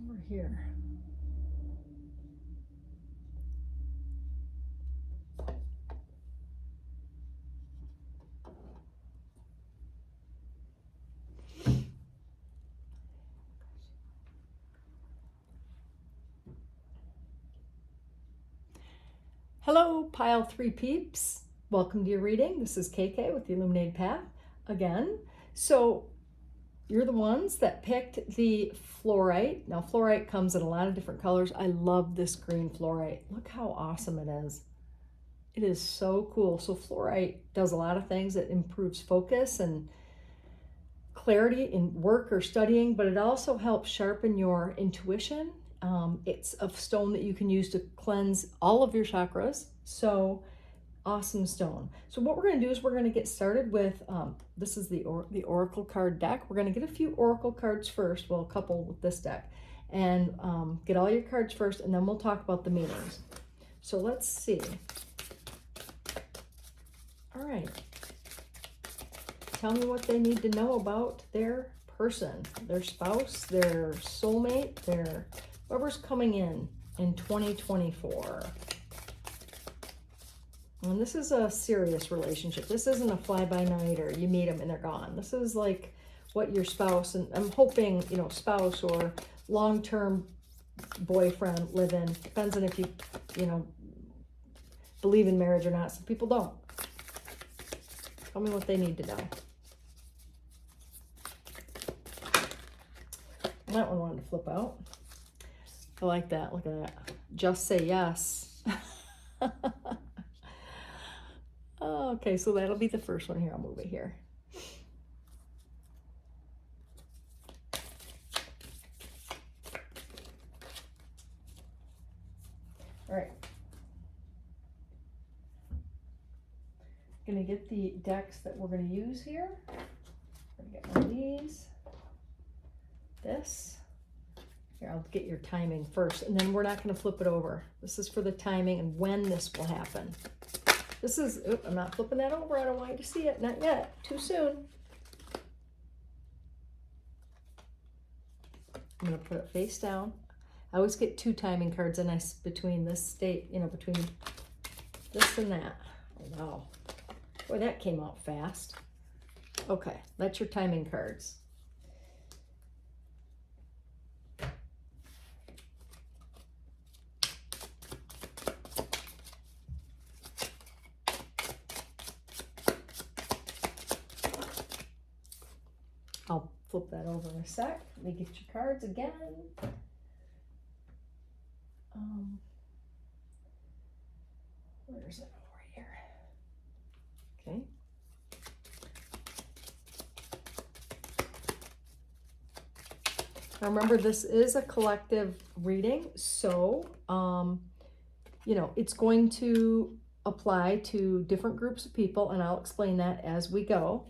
over here. Hello, Pile 3 peeps. Welcome to your reading. This is KK with the Illuminated Path again. So you're the ones that picked the fluorite. Now fluorite comes in a lot of different colors. I love this green fluorite. Look how awesome it is. It is so cool. So fluorite does a lot of things. It improves focus and clarity in work or studying, but it also helps sharpen your intuition. It's a stone that you can use to cleanse all of your chakras. So awesome stone. So what we're going to do is we're going to get started with, this is the Oracle card deck. We're going to get a few Oracle cards first. Well, a couple with this deck. And get all your cards first, and then we'll talk about the meanings. So let's see. All right. Tell me what they need to know about their person, their spouse, their soulmate, their whoever's coming in 2024. And this is a serious relationship. This isn't a fly-by-night or you meet them and they're gone. This is like what your spouse, and I'm hoping, you know, spouse or long-term boyfriend live-in. Depends on if you, you know, believe in marriage or not. Some people don't. Tell me what they need to know. That one wanted to flip out. I like that. Look at that. Just say yes. Okay, so that'll be the first one here. I'll move it here. All right. Gonna get the decks that we're gonna use here. Gonna get one of these. This. Here, I'll get your timing first, and then we're not going to flip it over. This is for the timing and when this will happen. This is, oops, I'm not flipping that over. I don't want you to see it. Not yet. Too soon. I'm going to put it face down. I always get two timing cards, and between this state, you know, between this and that. Oh, wow. Boy, that came out fast. Okay, that's your timing cards. I'll flip that over in a sec. Let me get your cards again. Where is it? Over here. Okay. Now remember, this is a collective reading, so you know, it's going to apply to different groups of people, and I'll explain that as we go.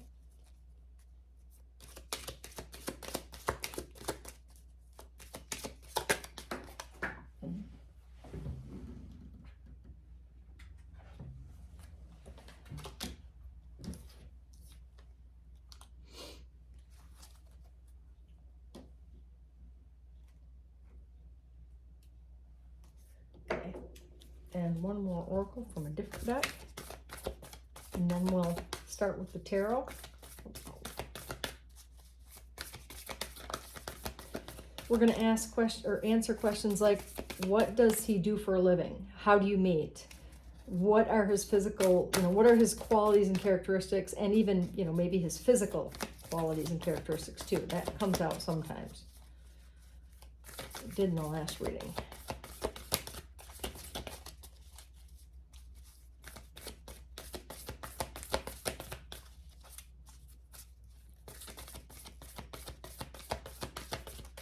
And one more oracle from a different deck, and then we'll start with the tarot. We're going to ask questions or answer questions like, what does he do for a living? How do you meet? What are his physical, you know, what are his qualities and characteristics, and even, you know, maybe his physical qualities and characteristics too. That comes out sometimes. It did in the last reading.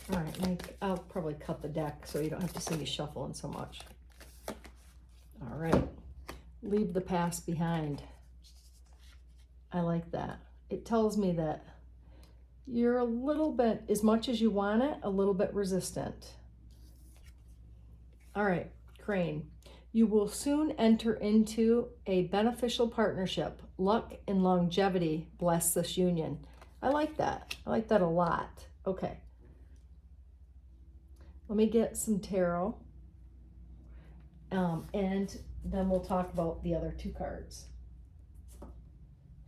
All right, I'll probably cut the deck so you don't have to see me shuffling so much. All right, leave the past behind. I like that. It tells me that you're a little bit, as much as you want it, a little bit resistant. All right, Crane, you will soon enter into a beneficial partnership. Luck and longevity bless this union. I like that. I like that a lot. Okay. Let me get some tarot. And then we'll talk about the other two cards.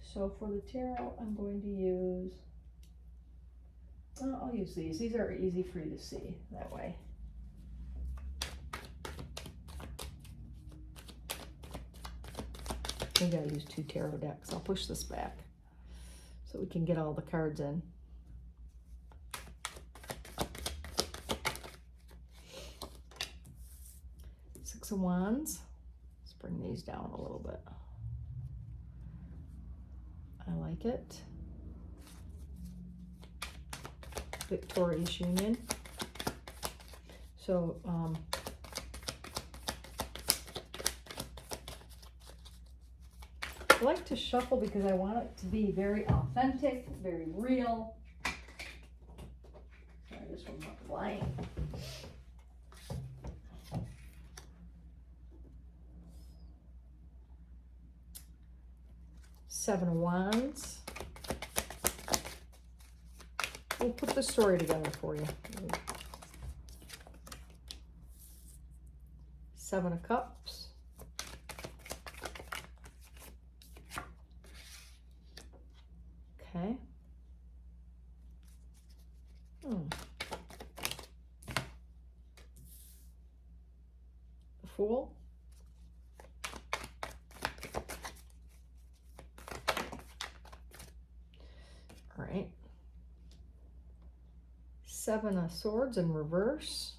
So for the tarot, I'm going to use, I'll use these. These are easy for you to see that way. Maybe I'll use 2 tarot decks. I'll push this back so we can get all the cards in. Six of Wands. Let's bring these down a little bit. I like it. Victorious Union. So, I like to shuffle because I want it to be very authentic, very real. Sorry, this one's not flying. Seven of Wands. We'll put the story together for you. Seven of Cups. Okay. The Fool. All right. Seven of Swords in reverse.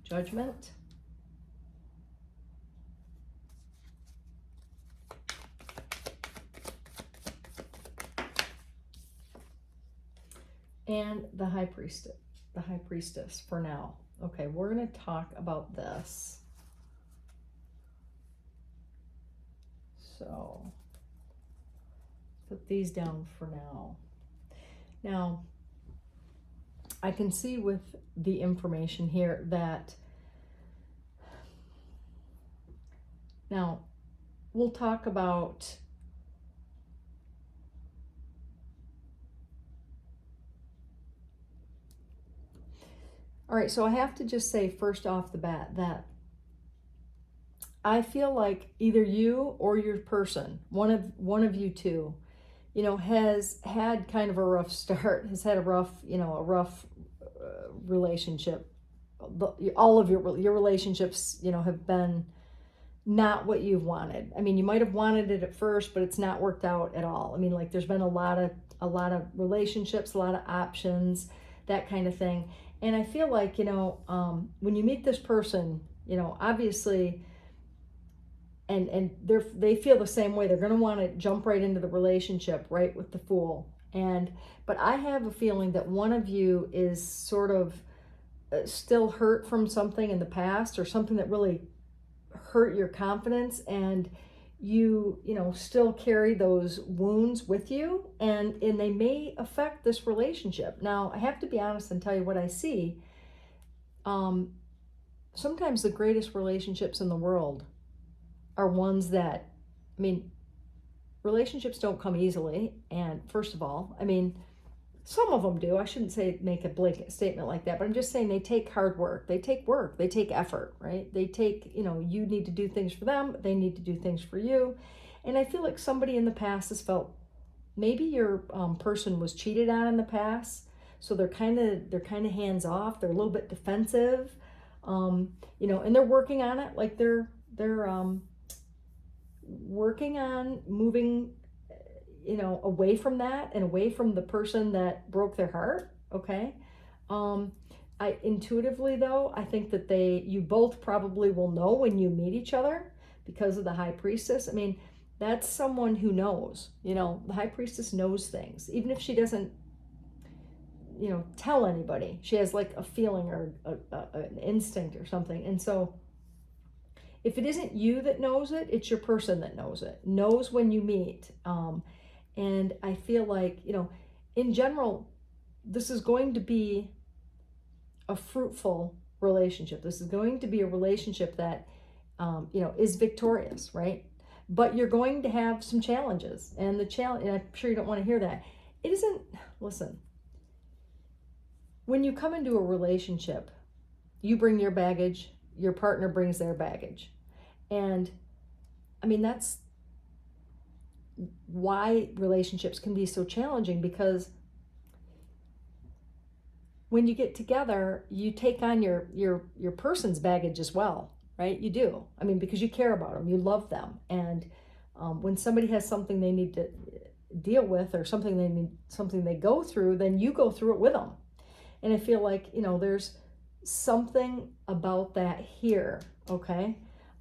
Judgment. And the High Priestess for now. Okay, we're going to talk about this. So, put these down for now. Now, I can see with the information here that, now, we'll talk about all right, so I have to just say first off the bat that I feel like either you or your person, one of you two, you know, has had kind of a rough start, has had a rough, relationship. All of your relationships, you know, have been not what you've wanted. I mean, you might have wanted it at first, but it's not worked out at all. I mean, like there's been a lot of relationships, a lot of options, that kind of thing. And I feel like, you know, when you meet this person, you know, obviously, and they feel the same way. They're going to want to jump right into the relationship, right, with the Fool. But I have a feeling that one of you is sort of still hurt from something in the past or something that really hurt your confidence, and you know, still carry those wounds with you, and they may affect this relationship. Now, I have to be honest and tell you what I see. Sometimes the greatest relationships in the world are ones that, I mean, relationships don't come easily. And first of all, I mean, some of them do. I shouldn't say make a blanket statement like that, but I'm just saying they take hard work. They take effort, right? They take, you know, you need to do things for them. They need to do things for you. And I feel like somebody in the past has felt maybe your person was cheated on in the past. So they're kind of hands off. They're a little bit defensive, you know, and they're working on it. Like they're working on moving, you know, away from that and away from the person that broke their heart. Okay. I intuitively though, I think that you both probably will know when you meet each other because of the High Priestess. I mean, that's someone who knows, you know, the High Priestess knows things, even if she doesn't, you know, tell anybody. She has like a feeling or an instinct or something. And so if it isn't you that knows it, it's your person that knows it, knows when you meet. And I feel like, you know, in general, this is going to be a fruitful relationship. This is going to be a relationship that, you know, is victorious, right? but you're going to have some challenges. And the challenge, and I'm sure you don't want to hear that. It isn't, listen, when you come into a relationship, you bring your baggage, your partner brings their baggage. And I mean, that's why relationships can be so challenging, because when you get together, you take on your person's baggage as well, right? You do. I mean, because you care about them, you love them. And when somebody has something they need to deal with, or something they go through, then you go through it with them. And I feel like, you know, there's something about that here, okay?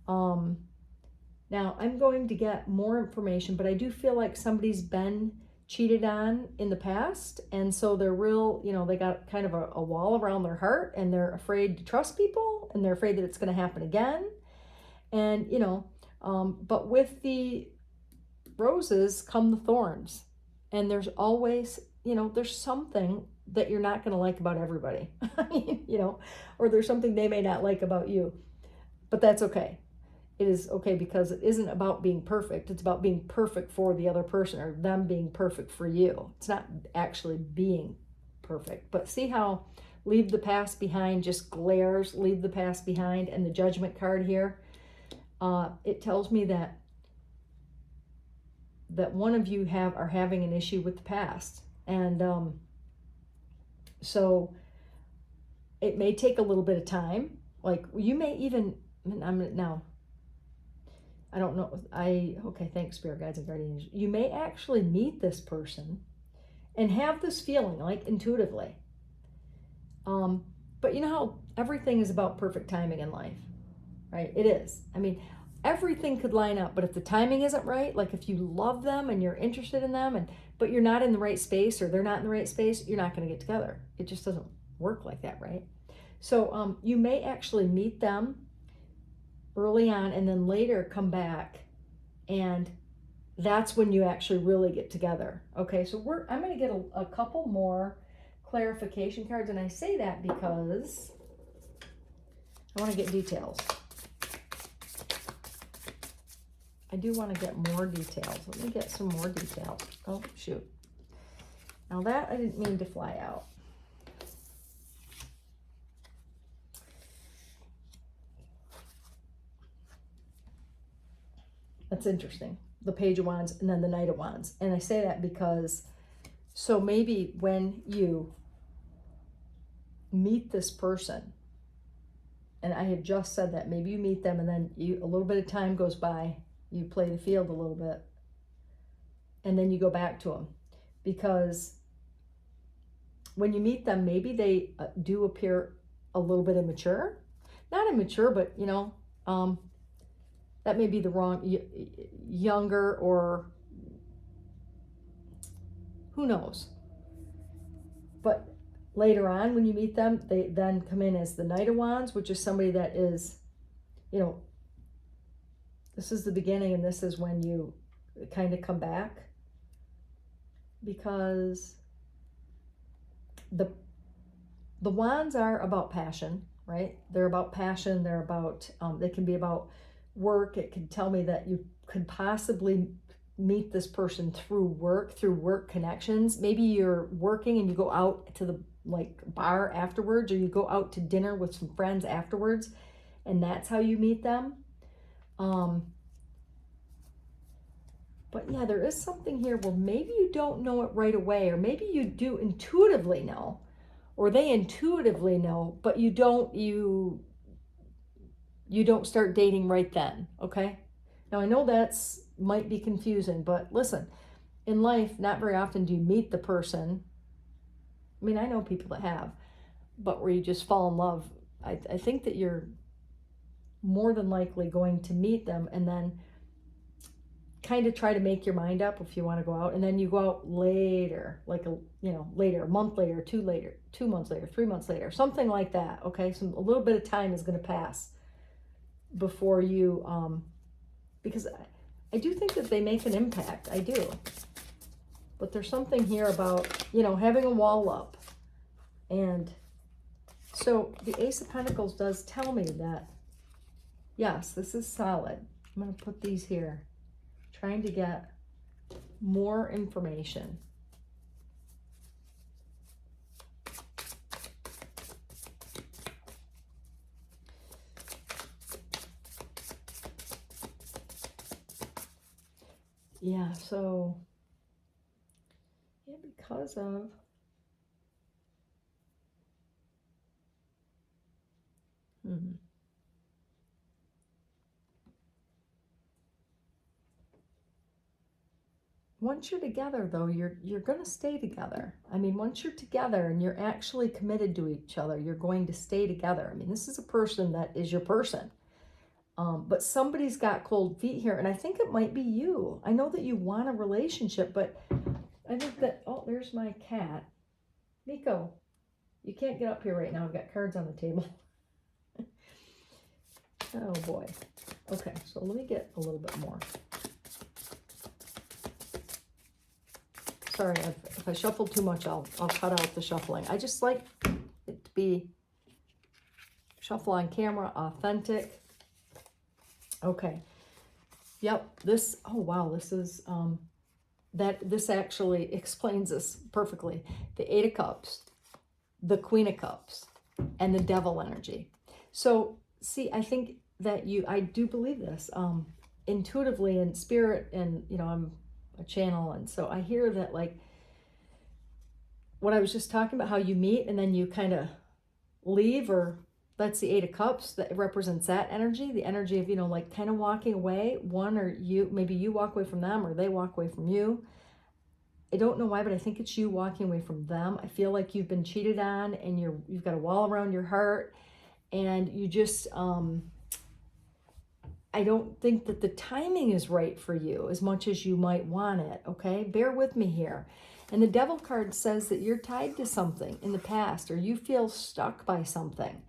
Now, I'm going to get more information, but I do feel like somebody's been cheated on in the past, and so they're real, you know, they got kind of a wall around their heart, and they're afraid to trust people, and they're afraid that it's going to happen again. And, you know, but with the roses come the thorns, and there's always, you know, there's something that you're not going to like about everybody, you know, or there's something they may not like about you, but that's okay. It is okay, because it isn't about being perfect. It's about being perfect for the other person, or them being perfect for you. It's not actually being perfect. But see how leave the past behind just glares, leave the past behind, and the Judgment card here, it tells me that one of you are having an issue with the past. And so it may take a little bit of time. Like, you may even, I don't know. Okay, thanks, Spirit Guides and Guardians. You may actually meet this person and have this feeling, like intuitively. But you know how everything is about perfect timing in life, right? It is. I mean, everything could line up, but if the timing isn't right, like if you love them and you're interested in them, but you're not in the right space, or they're not in the right space, you're not going to get together. It just doesn't work like that, right? So you may actually meet them early on, and then later come back, and that's when you actually really get together. Okay, so I'm going to get a couple more clarification cards, and I say that because I want to get details. I do want to get more details. Let me get some more details. Oh, shoot. Now that I didn't mean to fly out. That's interesting. The Page of Wands and then the Knight of Wands. And I say that because, so maybe when you meet this person, and I had just said that, maybe you meet them and then a little bit of time goes by, you play the field a little bit, and then you go back to them. Because when you meet them, maybe they do appear a little bit immature. Not immature, but, you know, that may be the wrong, younger, or who knows. But later on, when you meet them, they then come in as the Knight of Wands, which is somebody that is, you know, this is the beginning, and this is when you kind of come back. Because the wands are about passion, right? They're about passion. They're about, they can be about work. It can tell me that you could possibly meet this person through work connections. Maybe you're working and you go out to the bar afterwards, or you go out to dinner with some friends afterwards, and that's how you meet them. But yeah, there is something here where maybe you don't know it right away, or maybe you do intuitively know, or they intuitively know, but you don't start dating right then, okay? Now, I know that's might be confusing, but listen, in life, not very often do you meet the person. I mean, I know people that have, but where you just fall in love. I think that you're more than likely going to meet them and then kind of try to make your mind up if you want to go out, and then you go out later, later, a month later, 2 months later, 3 months later, something like that, okay? So a little bit of time is going to pass before you, because I do think that they make an impact, I do. But there's something here about, having a wall up. And so the Ace of Pentacles does tell me that, yes, this is solid. I'm going to put these here. Trying to get more information. Yeah, so, yeah, because of, once you're together, though, you're going to stay together. I mean, once you're together and you're actually committed to each other, you're going to stay together. I mean, this is a person that is your person. But somebody's got cold feet here, and I think it might be you. I know that you want a relationship, but I think that, oh, there's my cat. Nico, you can't get up here right now. I've got cards on the table. Oh, boy. Okay, so let me get a little bit more. Sorry, if I shuffled too much, I'll cut out the shuffling. I just like it to be shuffle on camera, authentic. Okay. Yep. This, oh wow, this is, this actually explains this perfectly. The Eight of Cups, the Queen of Cups, and the Devil energy. So, see, I think that I do believe this, intuitively in spirit, and, you know, I'm a channel, and so I hear that, like, what I was just talking about, how you meet and then you kind of leave, or that's the Eight of Cups, that represents that energy, the energy of, you know, like kind of walking away, one, or you, maybe you walk away from them or they walk away from you. I don't know why, but I think it's you walking away from them. I feel like you've been cheated on and you've got a wall around your heart, and you just, I don't think that the timing is right for you as much as you might want it, okay? Bear with me here. And the Devil card says that you're tied to something in the past, or you feel stuck by something.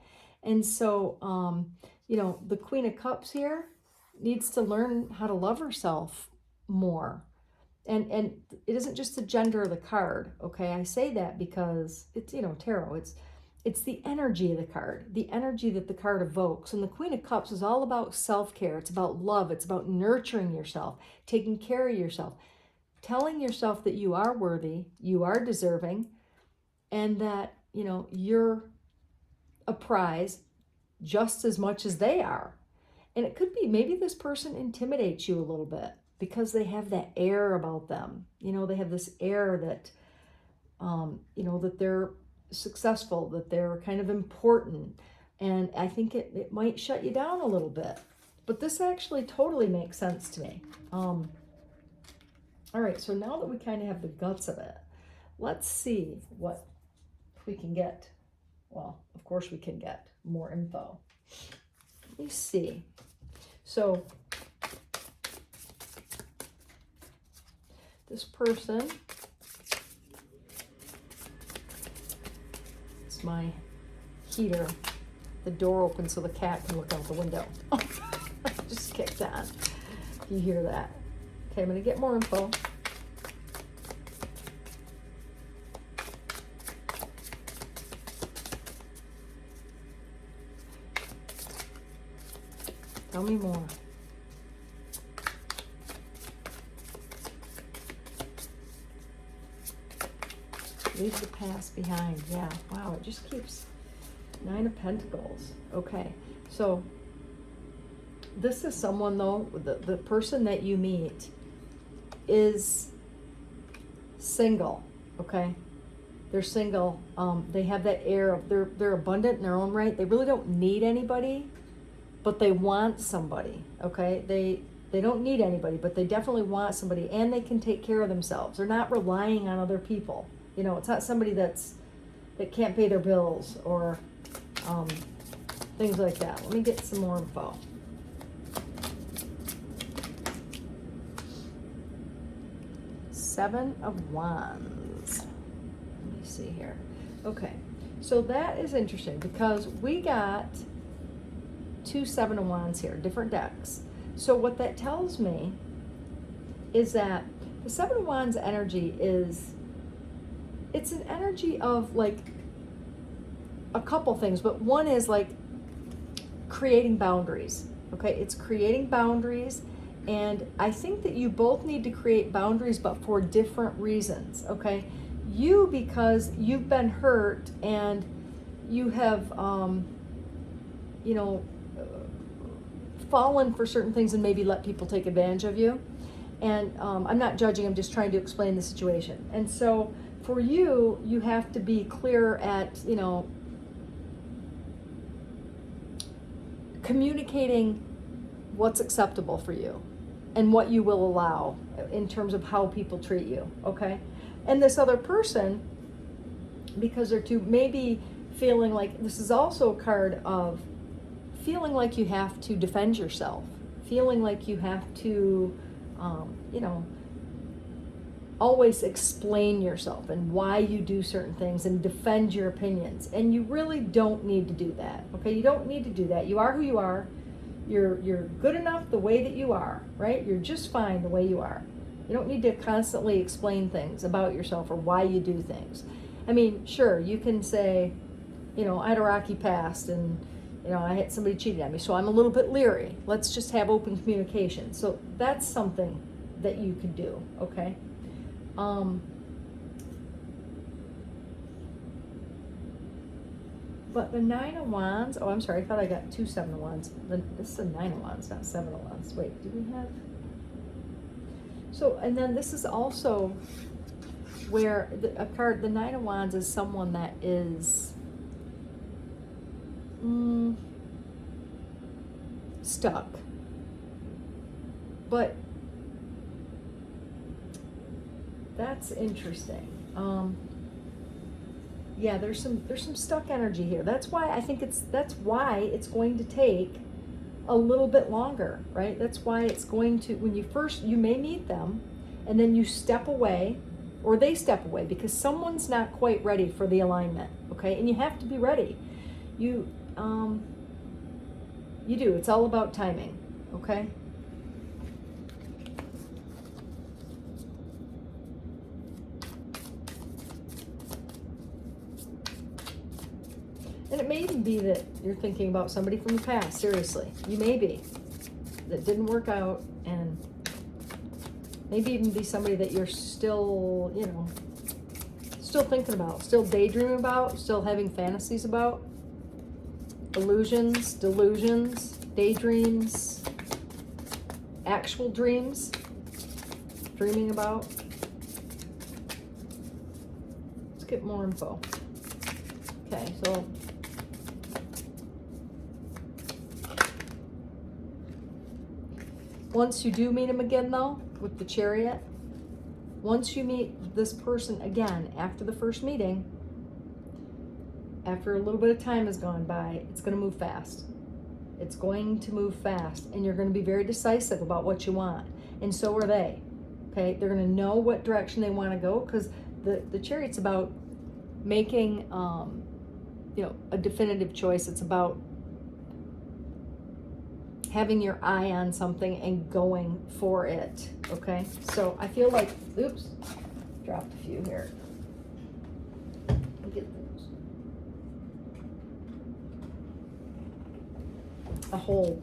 And so, you know, the Queen of Cups here needs to learn how to love herself more. And it isn't just the gender of the card, okay? I say that because it's, you know, tarot. It's the energy of the card, the energy that the card evokes. And the Queen of Cups is all about self-care. It's about love. It's about nurturing yourself, taking care of yourself, telling yourself that you are worthy, you are deserving, and that, you know, you're a prize just as much as they are. And it could be maybe this person intimidates you a little bit because they have that air about them. You know, they have this air that, you know, that they're successful, that they're kind of important. And I think it might shut you down a little bit. But this actually totally makes sense to me. All right, so now that we kind of have the guts of it, let's see what we can get. Well, of course we can get more info. Let me see. So this person, it's my heater. The door opens so the cat can look out the window. Just kicked on. You hear that? Okay, I'm going to get more info. Tell me more. Leave the past behind. Yeah, wow, it just keeps Nine of Pentacles. Okay, so this is someone, though, the person that you meet is single, okay? They're single. They have that air of they're abundant in their own right. They really don't need anybody, but they want somebody, okay? They don't need anybody, but they definitely want somebody, and they can take care of themselves. They're not relying on other people. You know, it's not somebody that can't pay their bills or things like that. Let me get some more info. Seven of Wands. Let me see here. Okay, so that is interesting because we got two Seven of Wands here, different decks. So what that tells me is that the Seven of Wands energy it's an energy of like a couple things, but one is like creating boundaries, okay? It's creating boundaries And I think that you both need to create boundaries, but for different reasons, okay? You, because you've been hurt and you have, you know, fallen for certain things and maybe let people take advantage of you. And I'm not judging, I'm just trying to explain the situation. And so for you, you have to be clear at, you know, communicating what's acceptable for you and what you will allow in terms of how people treat you, okay? And this other person, because they're too, maybe feeling like, this is also a card of feeling like you have to defend yourself, feeling like you have to, you know, always explain yourself and why you do certain things and defend your opinions. And you really don't need to do that, okay? You don't need to do that. You are who you are. You're good enough the way that you are, right? You're just fine the way you are. You don't need to constantly explain things about yourself or why you do things. I mean, sure, you can say, you know, I had a rocky past and, you know, I had somebody cheated on me, so I'm a little bit leery. Let's just have open communication. So that's something that you could do, okay? But the Nine of Wands, oh, I'm sorry, I thought I got two Seven of Wands. This is a Nine of Wands, not Seven of Wands. Wait, do we have? So, and then this is also where a card, the Nine of Wands is someone that is stuck. But that's interesting. Yeah, there's some stuck energy here. That's why I think that's why it's going to take a little bit longer, right? That's why it's going to, when you may meet them and then you step away or they step away because someone's not quite ready for the alignment, okay? And you have to be ready. You do. It's all about timing, okay? And it may even be that you're thinking about somebody from the past, seriously. You may be. That didn't work out, and maybe even be somebody that you're still, you know, still thinking about, still daydreaming about, still having fantasies about. Illusions, delusions, daydreams, actual dreams, dreaming about. Let's get more info. Okay, so once you do meet him again, though, with the Chariot, once you meet this person again after the first meeting, after a little bit of time has gone by, it's going to move fast. It's going to move fast, and you're going to be very decisive about what you want, and so are they. Okay, they're going to know what direction they want to go, because the Chariot's about making, you know, a definitive choice. It's about having your eye on something and going for it, okay? So I feel like, oops, dropped a few here. Let me get those.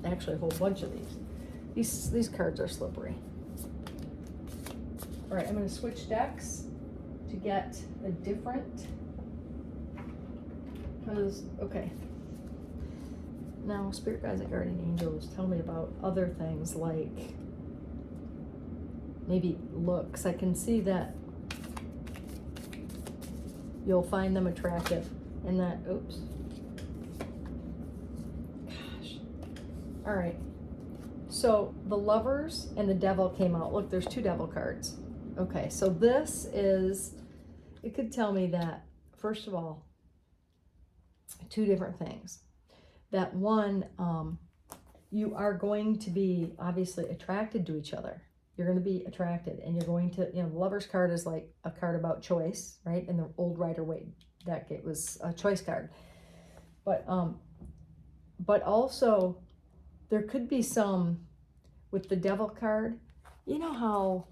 Actually a whole bunch of these. These cards are slippery. All right, I'm gonna switch decks to get a different, okay. Now, Spirit Guides and Guardian Angels tell me about other things like maybe looks. I can see that you'll find them attractive and that, oops. Gosh. All right. So the Lovers and the Devil came out. Look, there's two Devil cards. Okay, so this is, it could tell me that, first of all, two different things. That one, you are going to be obviously attracted to each other. You're going to be attracted, and you're going to, you know, the Lover's card is like a card about choice, right? In the old Rider-Waite deck, it was a choice card. But also, there could be some, with the Devil card, you know how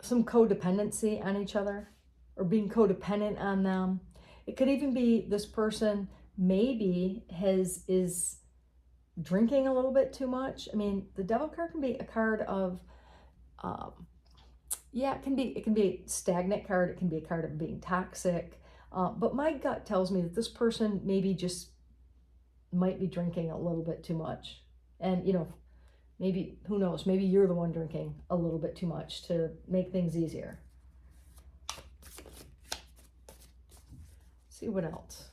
some codependency on each other, or being codependent on them. It could even be this person maybe is drinking a little bit too much. I mean, the Devil card can be a card of, yeah, it can be a stagnant card. It can be a card of being toxic. But my gut tells me that this person maybe just might be drinking a little bit too much. And, you know, maybe, who knows, maybe you're the one drinking a little bit too much to make things easier. See what else.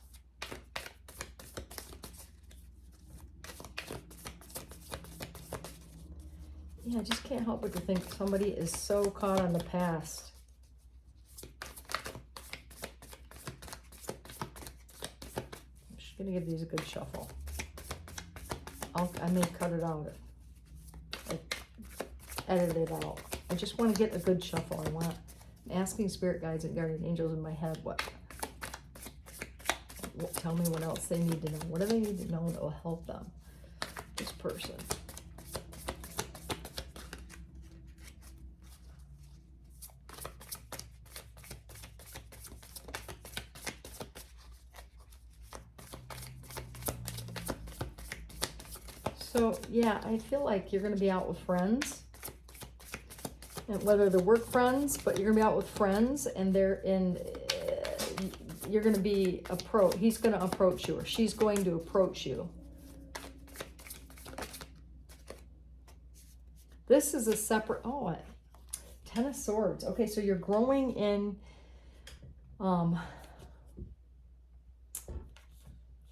Yeah, I just can't help but to think somebody is so caught on the past. I'm just going to give these a good shuffle. I may cut it out, like edit it out. I just want to get a good shuffle. I'm asking spirit guides and guardian angels in my head, tell me what else they need to know. What do they need to know that will help them, this person? So, yeah, I feel like you're going to be out with friends. And whether they're work friends, but you're going to be out with friends, and you're going to be he's going to approach you, or she's going to approach you. This is a separate, Ten of Swords. Okay, so you're growing in, or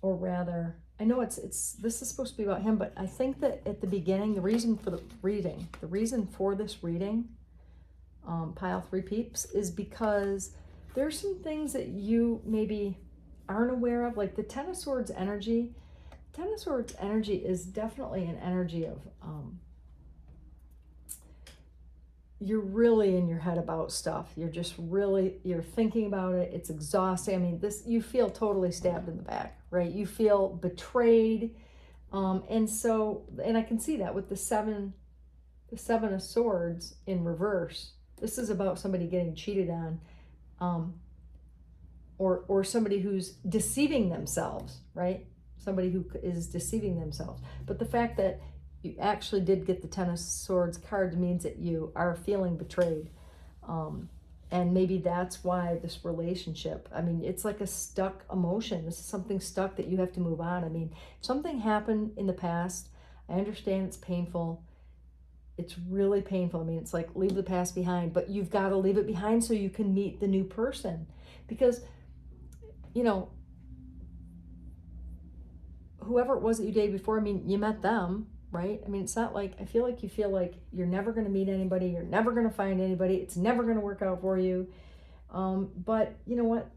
rather, I know this is supposed to be about him, but I think that at the beginning, the reason for this reading, pile 3 peeps, is because there's some things that you maybe aren't aware of, like the Ten of Swords energy. Ten of Swords energy is definitely an energy of, you're really in your head about stuff. You're thinking about it. It's exhausting. I mean, you feel totally stabbed in the back, right? You feel betrayed. And I can see that with the Seven of Swords in reverse. This is about somebody getting cheated on, or somebody who's deceiving themselves, right? Somebody who is deceiving themselves. But the fact that you actually did get the Ten of Swords card means that you are feeling betrayed. And maybe that's why this relationship, I mean, it's like a stuck emotion. This is something stuck that you have to move on. I mean, something happened in the past. I understand it's painful. It's really painful. I mean, it's like leave the past behind, but you've got to leave it behind so you can meet the new person. Because, you know, whoever it was that you dated before, I mean, you met them, right? I mean, it's not like, I feel like you feel like you're never going to meet anybody. You're never going to find anybody. It's never going to work out for you. But you know what?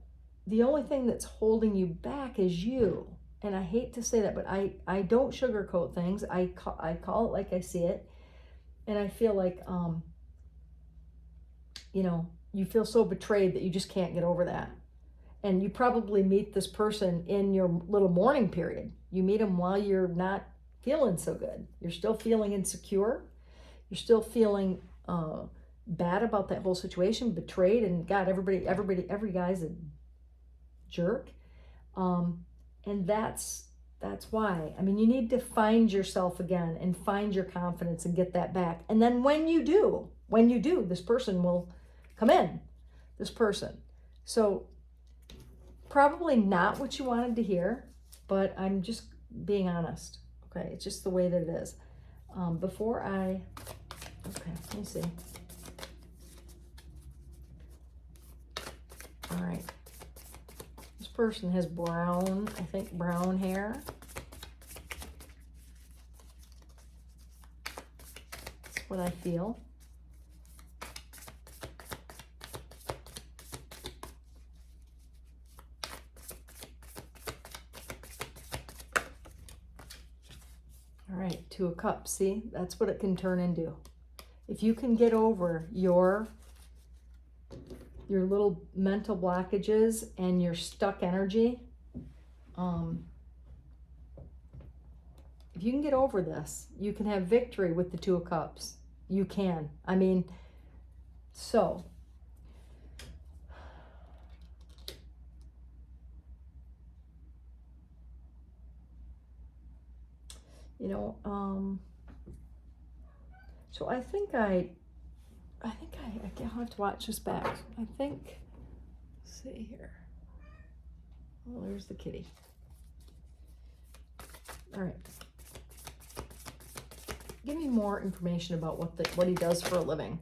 The only thing that's holding you back is you. And I hate to say that, but I don't sugarcoat things. I call it like I see it. And I feel like, you know, you feel so betrayed that you just can't get over that. And you probably meet this person in your little mourning period. You meet them while you're not feeling so good. You're still feeling insecure. You're still feeling bad about that whole situation, betrayed, and God, every guy's a jerk. And that's why. I mean, you need to find yourself again and find your confidence and get that back. And then when you do, this person will come in, this person. So probably not what you wanted to hear, but I'm just being honest. Okay, it's just the way that it is. Okay, let me see. All right. This person has brown hair. That's what I feel. All right, Two of Cups. See, that's what it can turn into. If you can get over your little mental blockages and your stuck energy, if you can get over this, you can have victory with the Two of Cups. You can. I mean, so You know, so I think I'll have to watch this back. I think, let's see here. Oh, there's the kitty. All right. Give me more information about what he does for a living.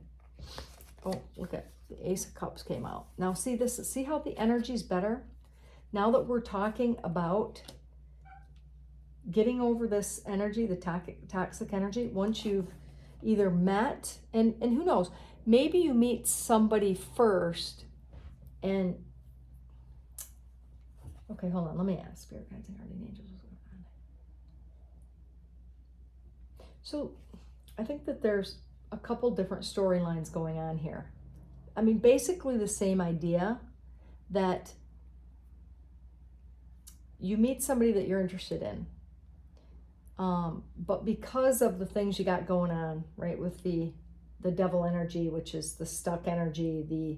Oh, look at the Ace of Cups came out. Now see this, see how the energy's better? Now that we're talking about getting over this energy, the toxic energy, once you've either met, and who knows, maybe you meet somebody first and, okay, hold on, let me ask Spirit Guides and Guardian Angels what's going on. So I think that there's a couple different storylines going on here. I mean, basically the same idea that you meet somebody that you're interested in. But because of the things you got going on, right, with the devil energy, which is the stuck energy, the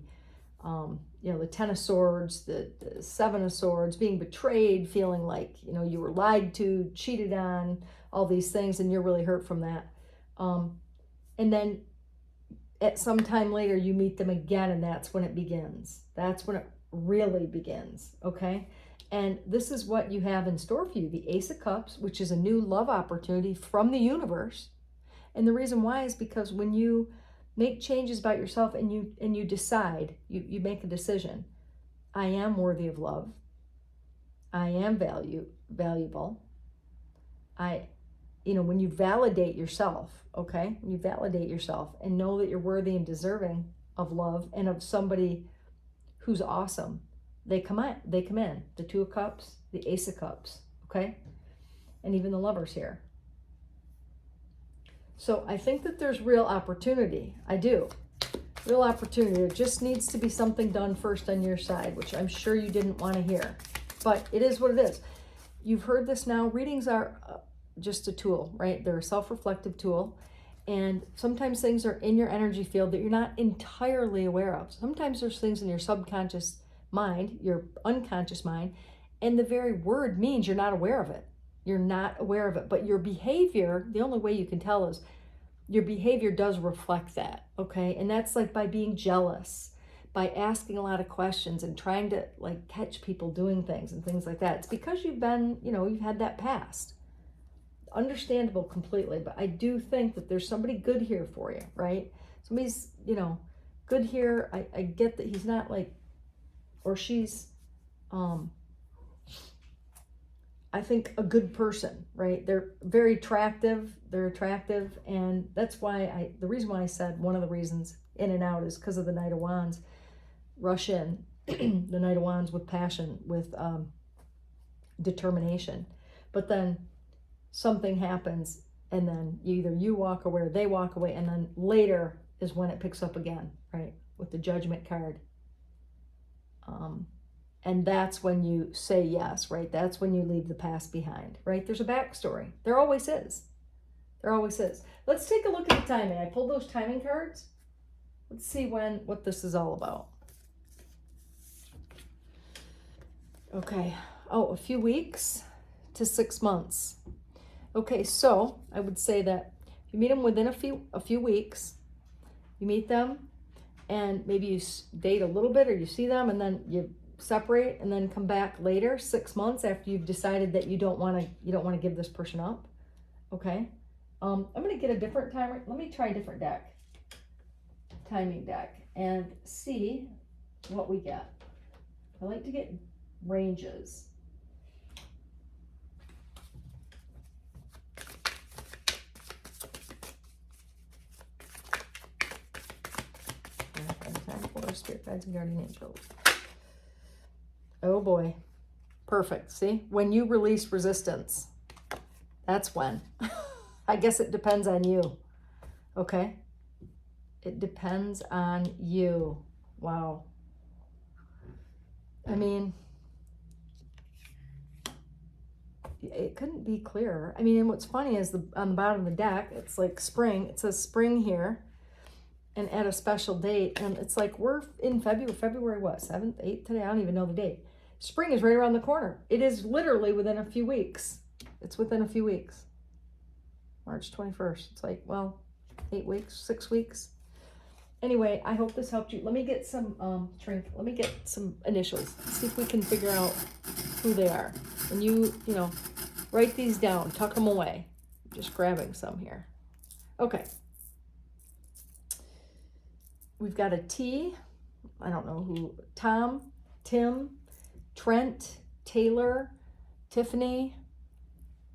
you know, the Ten of Swords, the Seven of Swords, being betrayed, feeling like, you know, you were lied to, cheated on, all these things, and you're really hurt from that. And then at some time later, you meet them again, and that's when it begins. That's when it really begins, okay? And this is what you have in store for you, the Ace of Cups, which is a new love opportunity from the universe. And the reason why is because when you make changes about yourself and you decide, you make a decision, I am worthy of love. I am valuable. You know, when you validate yourself, okay? When you validate yourself and know that you're worthy and deserving of love and of somebody who's awesome, they come in. The Two of Cups, the Ace of Cups, okay? And even the Lovers here. So I think that there's real opportunity. I do. Real opportunity. There just needs to be something done first on your side, which I'm sure you didn't want to hear. But it is what it is. You've heard this now. Readings are just a tool, right? They're a self-reflective tool. And sometimes things are in your energy field that you're not entirely aware of. Sometimes there's things in your subconscious mind, your unconscious mind, and the very word means you're not aware of it. You're not aware of it, but your behavior, the only way you can tell is your behavior does reflect that, okay? And that's like by being jealous, by asking a lot of questions and trying to like catch people doing things and things like that. It's because you've been, you know, you've had that past. Understandable completely, but I do think that there's somebody good here for you, right? Somebody's, you know, good here. I get that he's not like, or she's, I think a good person, right? They're very attractive. They're attractive. And that's why the reason why I said one of the reasons in and out is because of the Knight of Wands. Rush in, the Knight of Wands with passion, with determination. But then something happens and then either you walk away or they walk away. And then later is when it picks up again, right? With the Judgment card. And that's when you say yes, right? That's when you leave the past behind, right? There's a backstory. There always is. There always is. Let's take a look at the timing. I pulled those timing cards. Let's see what this is all about. Okay. Oh, a few weeks to 6 months. Okay, so I would say that if you meet them within a few weeks, you meet them and maybe you date a little bit or you see them and then you separate and then come back later, 6 months after you've decided that you don't want to give this person up. Okay. I'm going to get a different timer. Let me try a different deck, timing deck, and see what we get. I like to get ranges. Time for Spirit Guides and Guardian Angels. Oh boy. Perfect. See? When you release resistance, that's when. I guess it depends on you. Okay? It depends on you. Wow. I mean, it couldn't be clearer. I mean, and what's funny is on the bottom of the deck, it's like spring. It says spring here. And at a special date, and it's like we're in February what, 7th, 8th today? I don't even know the date. Spring is right around the corner. It is literally within a few weeks. It's within a few weeks. March 21st. It's like, well, 8 weeks, 6 weeks. Anyway, I hope this helped you. Let me get some, let me get some initials. See if we can figure out who they are. And you know, write these down. Tuck them away. I'm just grabbing some here. Okay. We've got a T. I don't know who. Tom, Tim, Trent, Taylor, Tiffany,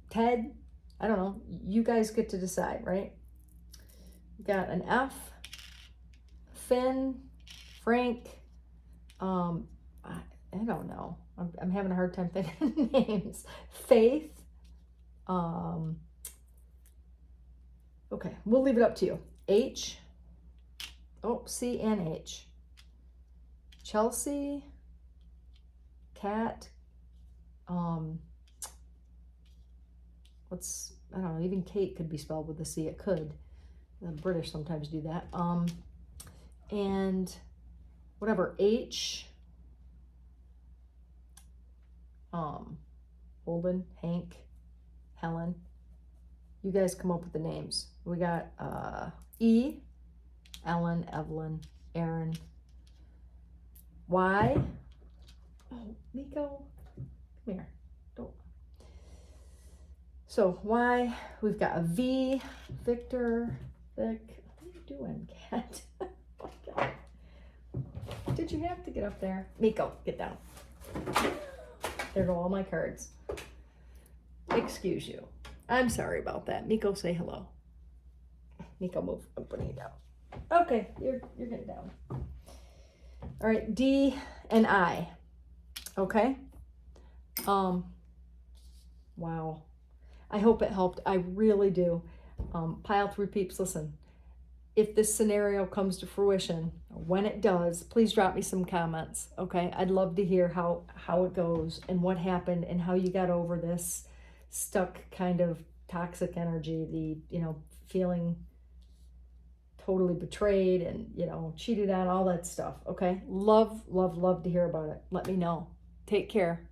Ted. I don't know. You guys get to decide, right? We've got an F. Finn, Frank, I don't know. I'm having a hard time thinking names. Faith. Okay, we'll leave it up to you. H. Oh, C and H. Chelsea. Cat. I don't know, even Kate could be spelled with a C. It could. The British sometimes do that. And whatever, H, Holden, Hank, Helen. You guys come up with the names. We got E, Ellen, Evelyn, Aaron. Y, oh, Nico, come here. Don't. So Y, we've got a V, Victor, Vic. What are you doing, cat? Oh my God. Did you have to get up there? Miko, get down. There go all my cards. Excuse you. I'm sorry about that. Miko, say hello. Miko, move. I'm putting you down. Okay, you're getting down. All right, D and I. Okay. Wow. I hope it helped. I really do. Pile 3 peeps, listen. If this scenario comes to fruition, when it does, please drop me some comments, okay? I'd love to hear how it goes and what happened and how you got over this stuck kind of toxic energy, the, feeling totally betrayed and, cheated on, all that stuff, okay? Love, love, love to hear about it. Let me know. Take care.